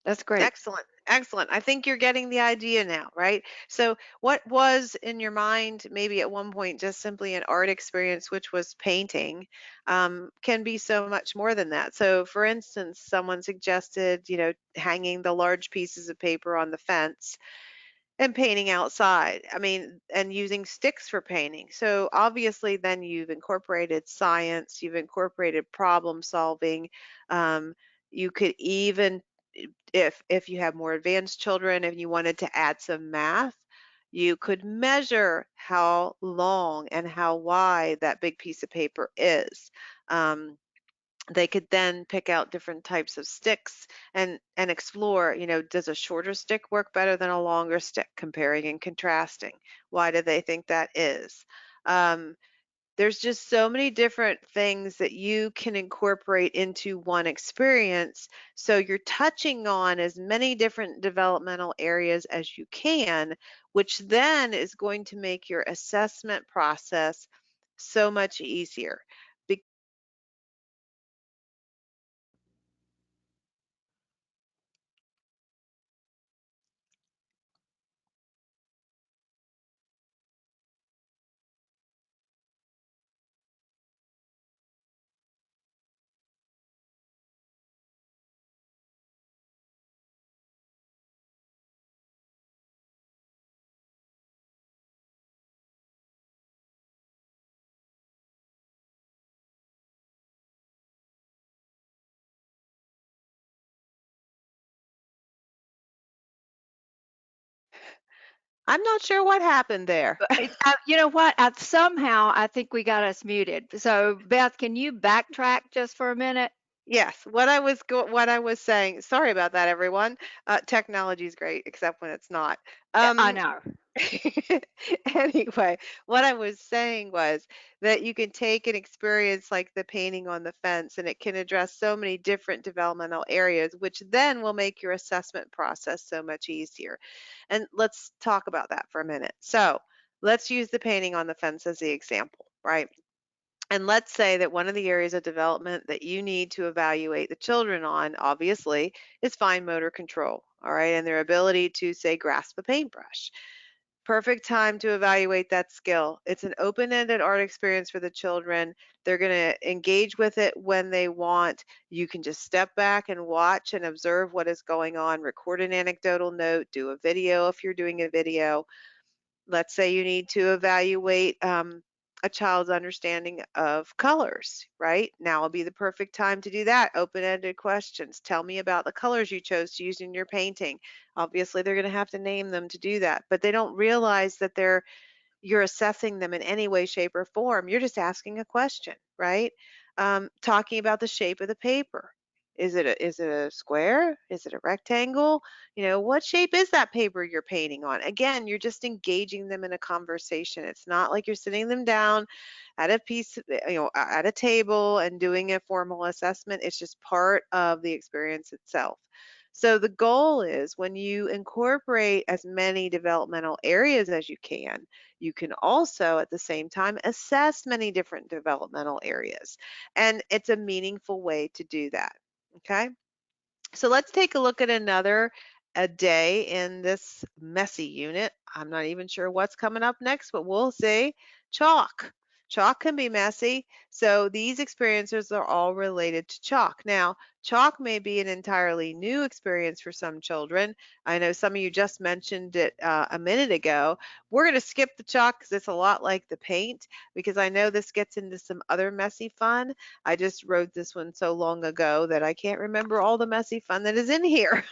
that's great. Excellent. Excellent. I think you're getting the idea now, right? So, what was in your mind maybe at one point just simply an art experience, which was painting, can be so much more than that. So, for instance, someone suggested, hanging the large pieces of paper on the fence and painting outside. I mean, and using sticks for painting. So, obviously, then you've incorporated science, you've incorporated problem solving. Um, you could even if you have more advanced children, if you wanted to add some math, you could measure how long and how wide that big piece of paper is. Um, they could then pick out different types of sticks and explore, does a shorter stick work better than a longer stick, comparing and contrasting. Why do they think that is? Um, there's just so many different things that you can incorporate into one experience. So you're touching on as many different developmental areas as you can, which then is going to make your assessment process so much easier. Be- I'm not sure what happened there. But you know what? Somehow I think we got us muted. So Beth, can you backtrack just for a minute? Yes, what I was saying. Sorry about that, everyone. Technology is great, except when it's not. I Um, know. Anyway, what I was saying was that you can take an experience like the painting on the fence and it can address so many different developmental areas, which then will make your assessment process so much easier. And let's talk about that for a minute. So let's use the painting on the fence as the example, right? And let's say that one of the areas of development that you need to evaluate the children on, obviously, is fine motor control, all right, and their ability to, say, grasp a paintbrush. Perfect time to evaluate that skill. It's an open-ended art experience for the children. They're going to engage with it when they want. You can just step back and watch and observe what is going on, record an anecdotal note, do a video if you're doing a video. Let's say you need to evaluate a child's understanding of colors, right? Now will be the perfect time to do that. Open-ended questions. Tell me about the colors you chose to use in your painting. Obviously, they're going to have to name them to do that, but they don't realize that you're assessing them in any way, shape, or form. You're just asking a question, right? Talking about the shape of the paper. Is it a square? Is it a rectangle? What shape is that paper you're painting on? Again, you're just engaging them in a conversation. It's not like you're sitting them down at a at a table and doing a formal assessment. It's just part of the experience itself. So the goal is when you incorporate as many developmental areas as you can also at the same time assess many different developmental areas. And it's a meaningful way to do that. Okay. So let's take a look at a day in this messy unit. I'm not even sure what's coming up next, but we'll see. Chalk. Chalk can be messy. So these experiences are all related to chalk. Now, chalk may be an entirely new experience for some children. I know some of you just mentioned it a minute ago. We're going to skip the chalk because it's a lot like the paint, because I know this gets into some other messy fun. I just wrote this one so long ago that I can't remember all the messy fun that is in here.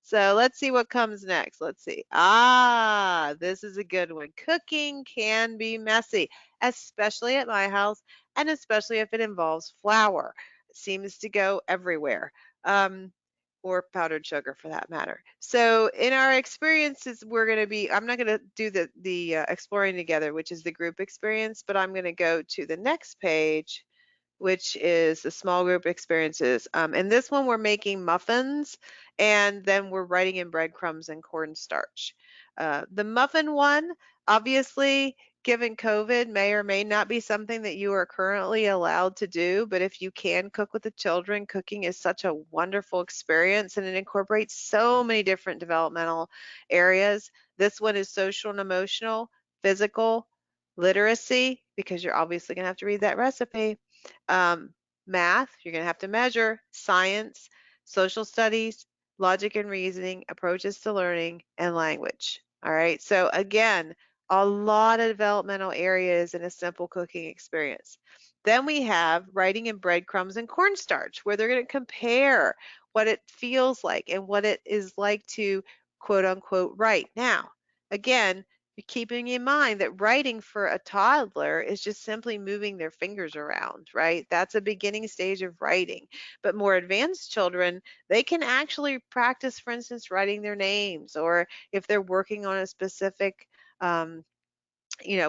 So let's see what comes next. Let's see. Ah, this is a good one. Cooking can be messy, especially at my house, and especially if it involves flour. It seems to go everywhere. Or powdered sugar for that matter. So in our experiences, I'm not going to do the exploring together, which is the group experience, but I'm going to go to the next page, which is the small group experiences. And this one we're making muffins, and then we're writing in breadcrumbs and cornstarch. The muffin one, obviously, given COVID, may or may not be something that you are currently allowed to do, but if you can cook with the children, cooking is such a wonderful experience and it incorporates so many different developmental areas. This one is social and emotional, physical, literacy, because you're obviously going to have to read that recipe, um, math, you're going to have to measure, science, social studies, logic and reasoning, approaches to learning, and language. All right, so again, a lot of developmental areas in a simple cooking experience. Then we have writing in breadcrumbs and cornstarch, where they're going to compare what it feels like and what it is like to quote unquote write. Now, again, keeping in mind that writing for a toddler is just simply moving their fingers around, right? That's a beginning stage of writing. But more advanced children, they can actually practice, for instance, writing their names, or if they're working on a specific um,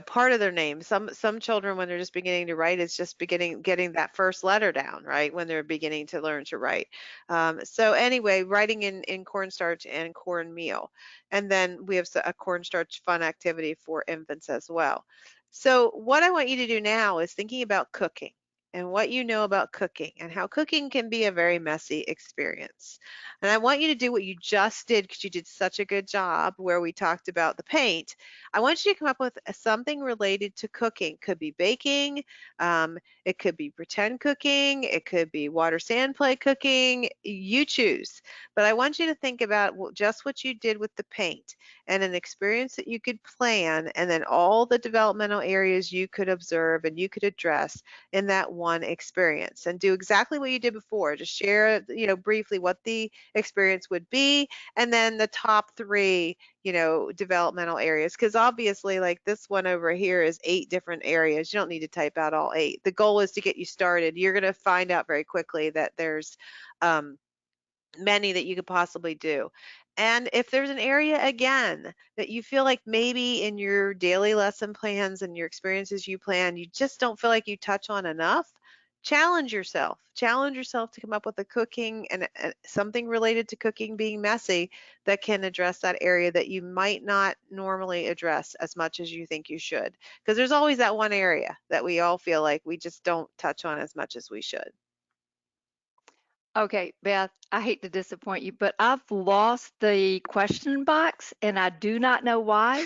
part of their name. Some children, when they're just beginning to write, it's just getting that first letter down, right, when they're beginning to learn to write. So anyway, writing in cornstarch and cornmeal, and then we have a cornstarch fun activity for infants as well. So what I want you to do now is thinking about cooking and what you know about cooking and how cooking can be a very messy experience. And I want you to do what you just did, because you did such a good job where we talked about the paint. I want you to come up with something related to cooking. Could be baking, it could be pretend cooking, it could be water sand play cooking, you choose. But I want you to think about just what you did with the paint and an experience that you could plan, and then all the developmental areas you could observe and you could address in that one experience, and do exactly what you did before. Just share, briefly what the experience would be, and then the top three developmental areas, because obviously like this one over here is 8 different areas. You don't need to type out all 8. The goal is to get you started. You're going to find out very quickly that there's um, many that you could possibly do. And if there's an area again that you feel like maybe in your daily lesson plans and your experiences you plan, you just don't feel like you touch on enough, challenge yourself. Challenge yourself to come up with a cooking and something related to cooking being messy that can address that area that you might not normally address as much as you think you should. Because there's always that one area that we all feel like we just don't touch on as much as we should. Okay, Beth, I hate to disappoint you, but I've lost the question box and I do not know why.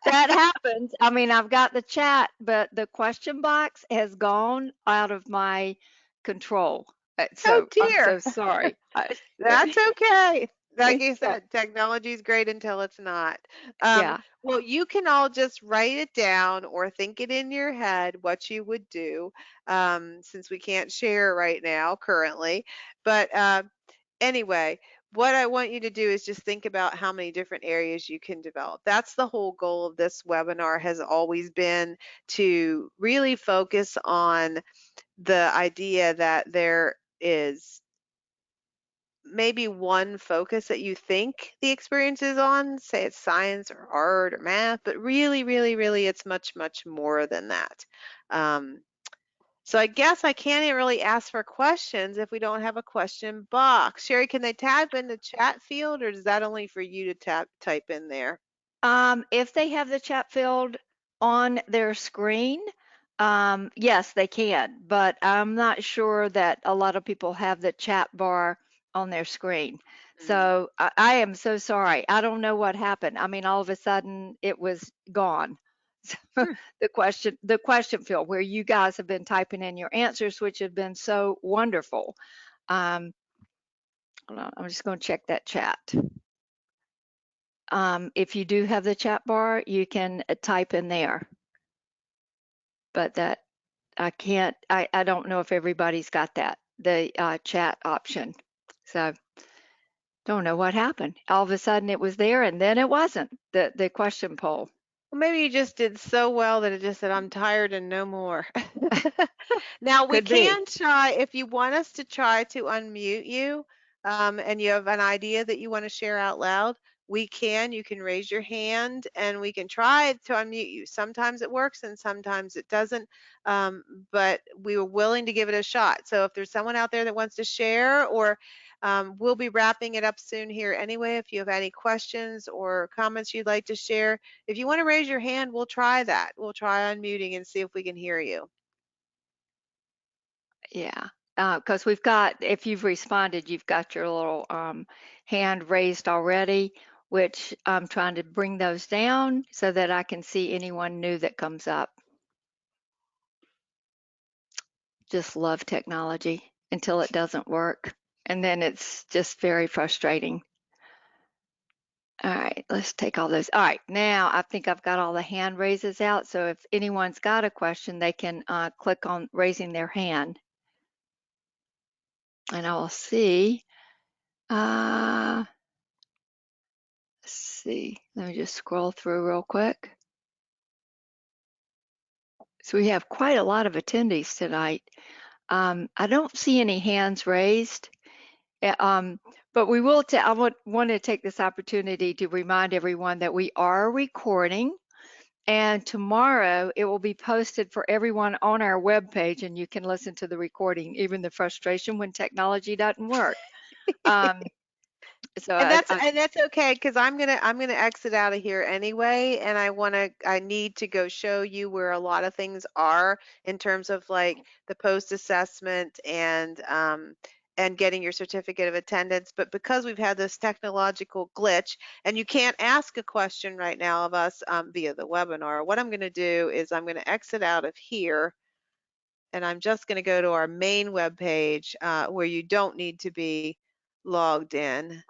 That happens. I mean, I've got the chat, but the question box has gone out of my control. Oh So I'm dear. so sorry. That's okay. Like you So, said, technology is great until it's not. Um, yeah. well, you can all just write it down or think it in your head what you would do, since we can't share right now currently. But anyway, what I want you to do is just think about how many different areas you can develop. That's the whole goal of this webinar has always been to really focus on the idea that there is maybe one focus that you think the experience is on, say it's science or art or math, but really, really, really it's much, much more than that. Um, so I guess I can't even really ask for questions if we don't have a question box. Sherry, can they type in the chat field or is that only for you to type in there? If they have the chat field on their screen, yes, they can, but I'm not sure that a lot of people have the chat bar on their screen. Mm. So I am so sorry. I don't know what happened. I mean, all of a sudden it was gone. So Hmm. the question field where you guys have been typing in your answers, which have been so wonderful. Um, Hold on, I'm just going to check that chat. If you do have the chat bar, you can type in there, but that I can't, I don't know if everybody's got that, the chat option. So don't know what happened. All of a sudden it was there and then it wasn't, the question poll. Well, maybe you just did so well that it just said, I'm tired and no more. Now we Could be. can try, if you want us to try to unmute you, and you have an idea that you want to share out loud, you can raise your hand and we can try to unmute you. Sometimes it works and sometimes it doesn't, but we were willing to give it a shot. So if there's someone out there that wants to share, or we'll be wrapping it up soon here anyway, if you have any questions or comments you'd like to share, if you want to raise your hand, we'll try that. We'll try unmuting and see if we can hear you. Yeah. Because we've got, if you've responded, you've got your little hand raised already, which I'm trying to bring those down so that I can see anyone new that comes up. Just love technology until it doesn't work. And then it's just very frustrating. All right, let's take all those. All right, now I think I've got all the hand raises out. So if anyone's got a question, they can click on raising their hand. And I'll see. Let's see. Let me just scroll through real quick. So we have quite a lot of attendees tonight. I don't see any hands raised. But we will. I want to take this opportunity to remind everyone that we are recording, and tomorrow it will be posted for everyone on our webpage, and you can listen to the recording, even the frustration when technology doesn't work. Um, so And that's okay because I'm gonna exit out of here anyway, and I need to go show you where a lot of things are in terms of like the post assessment and getting your certificate of attendance. But because we've had this technological glitch and you can't ask a question right now of us via the webinar, what I'm gonna do is I'm gonna exit out of here and I'm just gonna go to our main web page where you don't need to be logged in.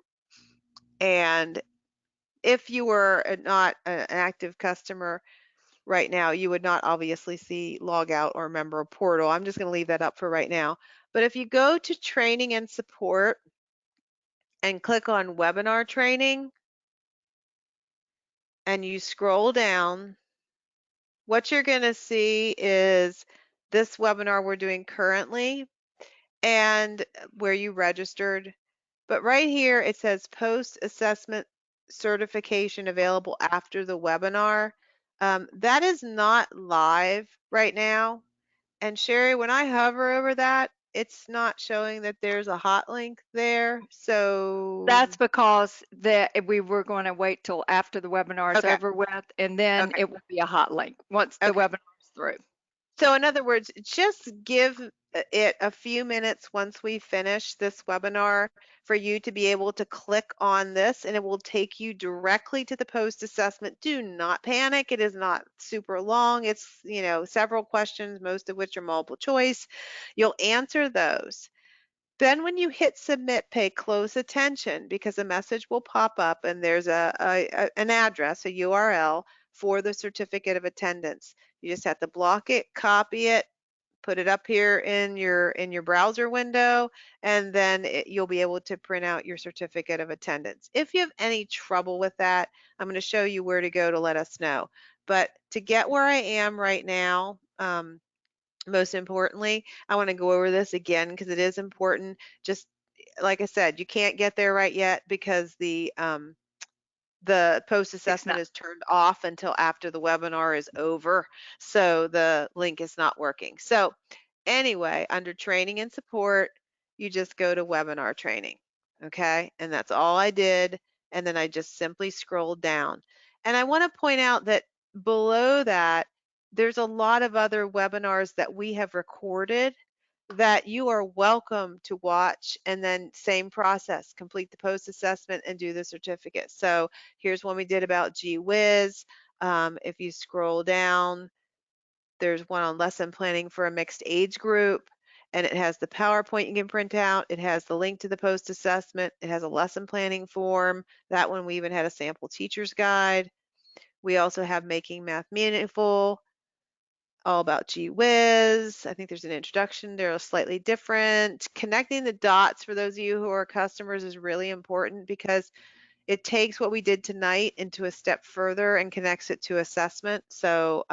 And if you were not an active customer right now, you would not obviously see log out or member portal. I'm just going to leave that up for right now. But if you go to training and support and click on webinar training and you scroll down, what you're going to see is this webinar we're doing currently and where you registered. But right here it says post assessment certification available after the webinar. That is not live right now. And Sherry, when I hover over that, it's not showing that there's a hot link there. So, that's because we were going to wait till after the webinar is okay, over with, and then okay, it will be a hot link once the okay. webinar is through. So in other words, just give it a few minutes once we finish this webinar for you to be able to click on this and it will take you directly to the post assessment. Do not panic. It is not super long. It's, several questions, most of which are multiple choice. You'll answer those. Then when you hit submit, pay close attention because a message will pop up and there's an address, a URL for the certificate of attendance. You just have to block it, copy it, put it up here in your browser window, and then you'll be able to print out your certificate of attendance. If you have any trouble with that, I'm going to show you where to go to let us know. But to get where I am right now, most importantly, I want to go over this again because it is important. Just like I said, you can't get there right yet because the post It's assessment not. is turned off until after the webinar is over. So the link is not working. So anyway, under training and support, you just go to webinar training. Okay. And that's all I did. And then I just simply scrolled down. And I want to point out that below that, there's a lot of other webinars that we have recorded that you are welcome to watch, and then same process, complete the post assessment and do the certificate. So here's one we did about Gee Whiz. If you scroll down, there's one on lesson planning for a mixed age group, and it has the PowerPoint you can print out. It has the link to the post assessment. It has a lesson planning form. That one we even had a sample teacher's guide. We also have Making Math Meaningful, all about Gee Whiz. I think there's an introduction. They're slightly different. Connecting the dots for those of you who are customers is really important because it takes what we did tonight into a step further and connects it to assessment. So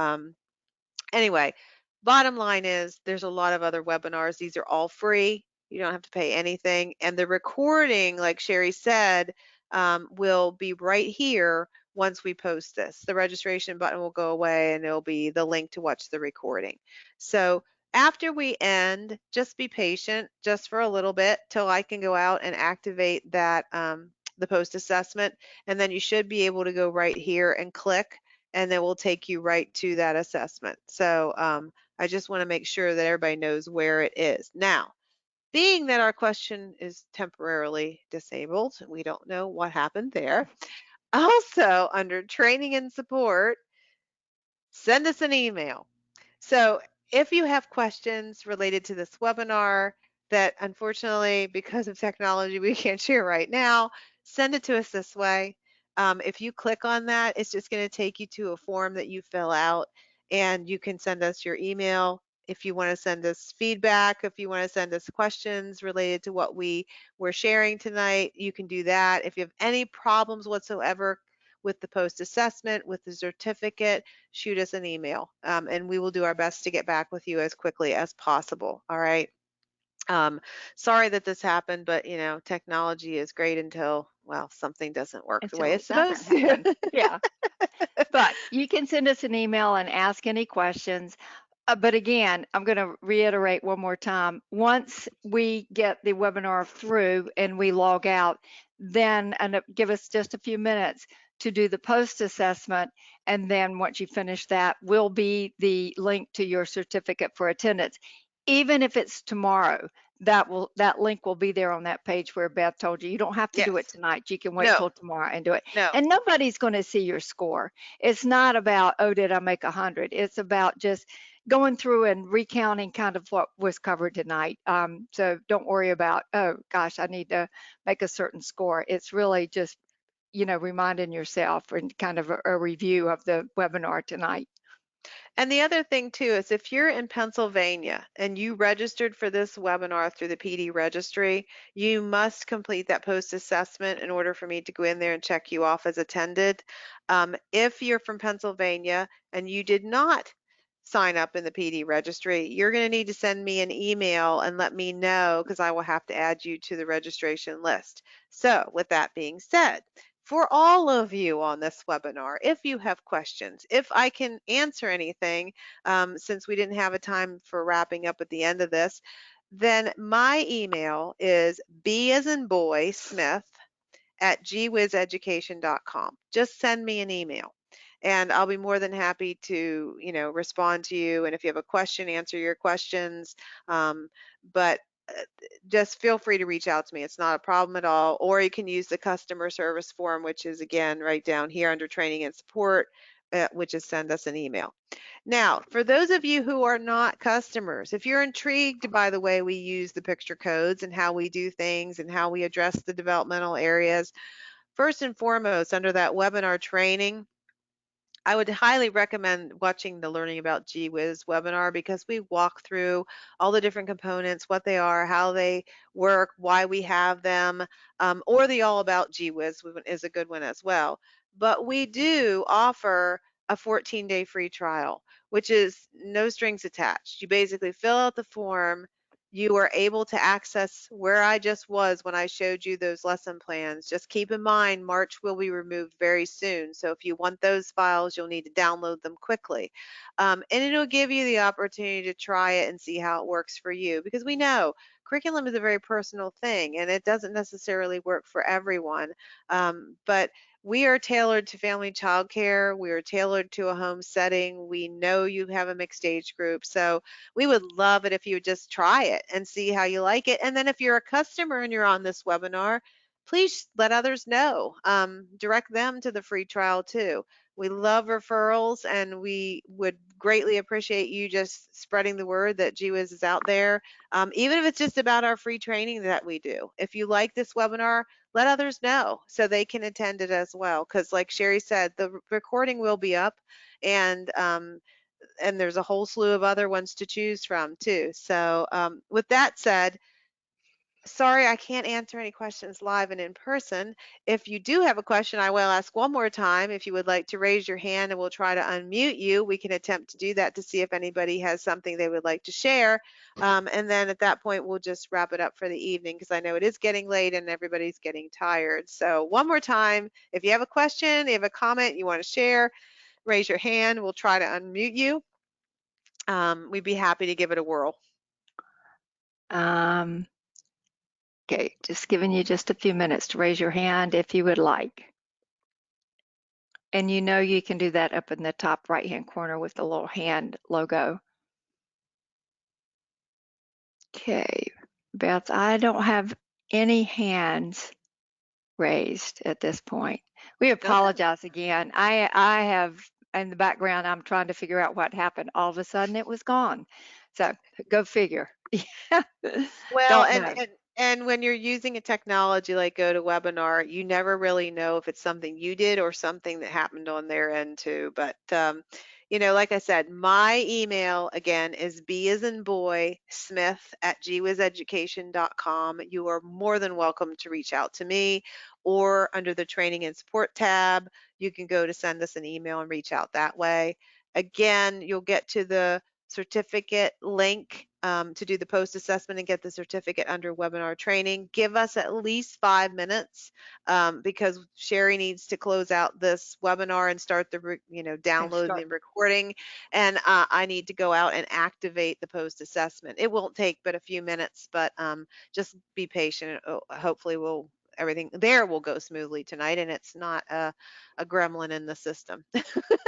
anyway, bottom line is there's a lot of other webinars. These are all free. You don't have to pay anything. And the recording, like Sherry said, will be right here once we post this. The registration button will go away and it'll be the link to watch the recording. So after we end, just be patient just for a little bit till I can go out and activate that the post assessment. And then you should be able to go right here and click, and then we'll take you right to that assessment. So I just want to make sure that everybody knows where it is. Now, being that our question is temporarily disabled, we don't know what happened there. Also, under training and support, send us an email. So if you have questions related to this webinar that unfortunately, because of technology, we can't share right now, send it to us this way. If you click on that, it's just going to take you to a form that you fill out, and you can send us your email. If you want to send us feedback, if you want to send us questions related to what we were sharing tonight, you can do that. If you have any problems whatsoever with the post assessment, with the certificate, shoot us an email, and we will do our best to get back with you as quickly as possible. All right. Um, Sorry that this happened, but technology is great until, well, something doesn't work the way Until it's it doesn't supposed to. happen. Yeah. But you can send us an email and ask any questions. But again, I'm going to reiterate one more time. Once we get the webinar through and we log out, then and give us just a few minutes to do the post assessment. And then once you finish that, will be the link to your certificate for attendance. Even if it's tomorrow, that link will be there on that page where Beth told you. You don't have to do it Yes. tonight. You can wait No. till tomorrow and do it. No. And nobody's going to see your score. It's not about, oh, did I make 100? It's about just going through and recounting kind of what was covered tonight. So don't worry about, oh gosh, I need to make a certain score. It's really just, reminding yourself and kind of a review of the webinar tonight. And the other thing too is if you're in Pennsylvania and you registered for this webinar through the PD registry, you must complete that post assessment in order for me to go in there and check you off as attended. If you're from Pennsylvania and you did not sign up in the PD registry, you're going to need to send me an email and let me know because I will have to add you to the registration list. So with that being said, for all of you on this webinar, if you have questions, if I can answer anything, since we didn't have a time for wrapping up at the end of this, then my email is B as in boy Smith at gwizeducation.com. Just send me an email and I'll be more than happy to, respond to you. And if you have a question, answer your questions. But just feel free to reach out to me. It's not a problem at all. Or you can use the customer service form, which is again right down here under training and support. which is send us an email. Now, for those of you who are not customers, if you're intrigued by the way we use the picture codes and how we do things and how we address the developmental areas, first and foremost, under that webinar training, I would highly recommend watching the Learning About GWiz webinar because we walk through all the different components, what they are, how they work, why we have them, or the All About GWiz is a good one as well. But we do offer a 14-day free trial, which is no strings attached. You basically fill out the form. You are able to access where I just was when I showed you those lesson plans. Just keep in mind, March will be removed very soon. So if you want those files, you'll need to download them quickly. And it'll give you the opportunity to try it and see how it works for you, because we know curriculum is a very personal thing and it doesn't necessarily work for everyone. But we are tailored to family child care. We are tailored to a home setting. We know you have a mixed age group. So we would love it if you would just try it and see how you like it. And then if you're a customer and you're on this webinar, please let others know. Direct them to the free trial too. We love referrals and we would greatly appreciate you just spreading the word that GWiz is out there, even if it's just about our free training that we do. If you like this webinar, let others know so they can attend it as well. Because like Sherry said, the recording will be up, and there's a whole slew of other ones to choose from too. So with that said, sorry I can't answer any questions live and in person. If you do have a question, I will ask one more time. If you would like to raise your hand and we'll try to unmute you, we can attempt to do that to see if anybody has something they would like to share. And then at that point, we'll just wrap it up for the evening because I know it is getting late and everybody's getting tired. So one more time, if you have a question, you have a comment you want to share, raise your hand. We'll try to unmute you. We'd be happy to give it a whirl. Okay, just giving you just a few minutes to raise your hand if you would like. And you know you can do that up in the top right-hand corner with the little hand logo. Okay, Beth, I don't have any hands raised at this point. We apologize again. I have in the background, I'm trying to figure out what happened. All of a sudden it was gone. So go figure. Well, Don't know. and when you're using a technology like GoToWebinar, you never really know if it's something you did or something that happened on their end too. But like I said, my email again is B as in boy Smith@gwizeducation.com. You are more than welcome to reach out to me, or under the training and support tab, you can go to send us an email and reach out that way. Again, you'll get to the certificate link to do the post assessment and get the certificate under webinar training. Give us at least 5 minutes because Sherry needs to close out this webinar and start the And download the start. recording, and I need to go out and activate the post assessment. It won't take but a few minutes, but just be patient. Hopefully everything there will go smoothly tonight and it's not a gremlin in the system.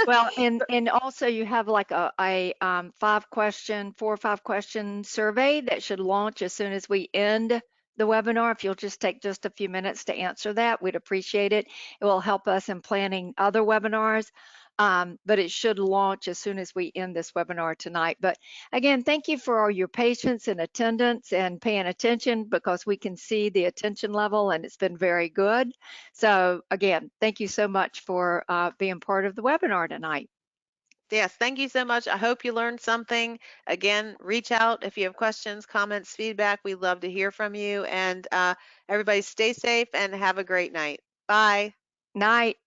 Well, and also you have like a 4 or 5 question survey that should launch as soon as we end the webinar. If you'll just take just a few minutes to answer that, we'd appreciate it. It will help us in planning other webinars. But it should launch as soon as we end this webinar tonight. But again, thank you for all your patience and attendance and paying attention, because we can see the attention level and it's been very good. So again, thank you so much for being part of the webinar tonight. Yes, thank you so much. I hope you learned something. Again, reach out if you have questions, comments, feedback. We'd love to hear from you. And everybody stay safe and have a great night. Bye. Night.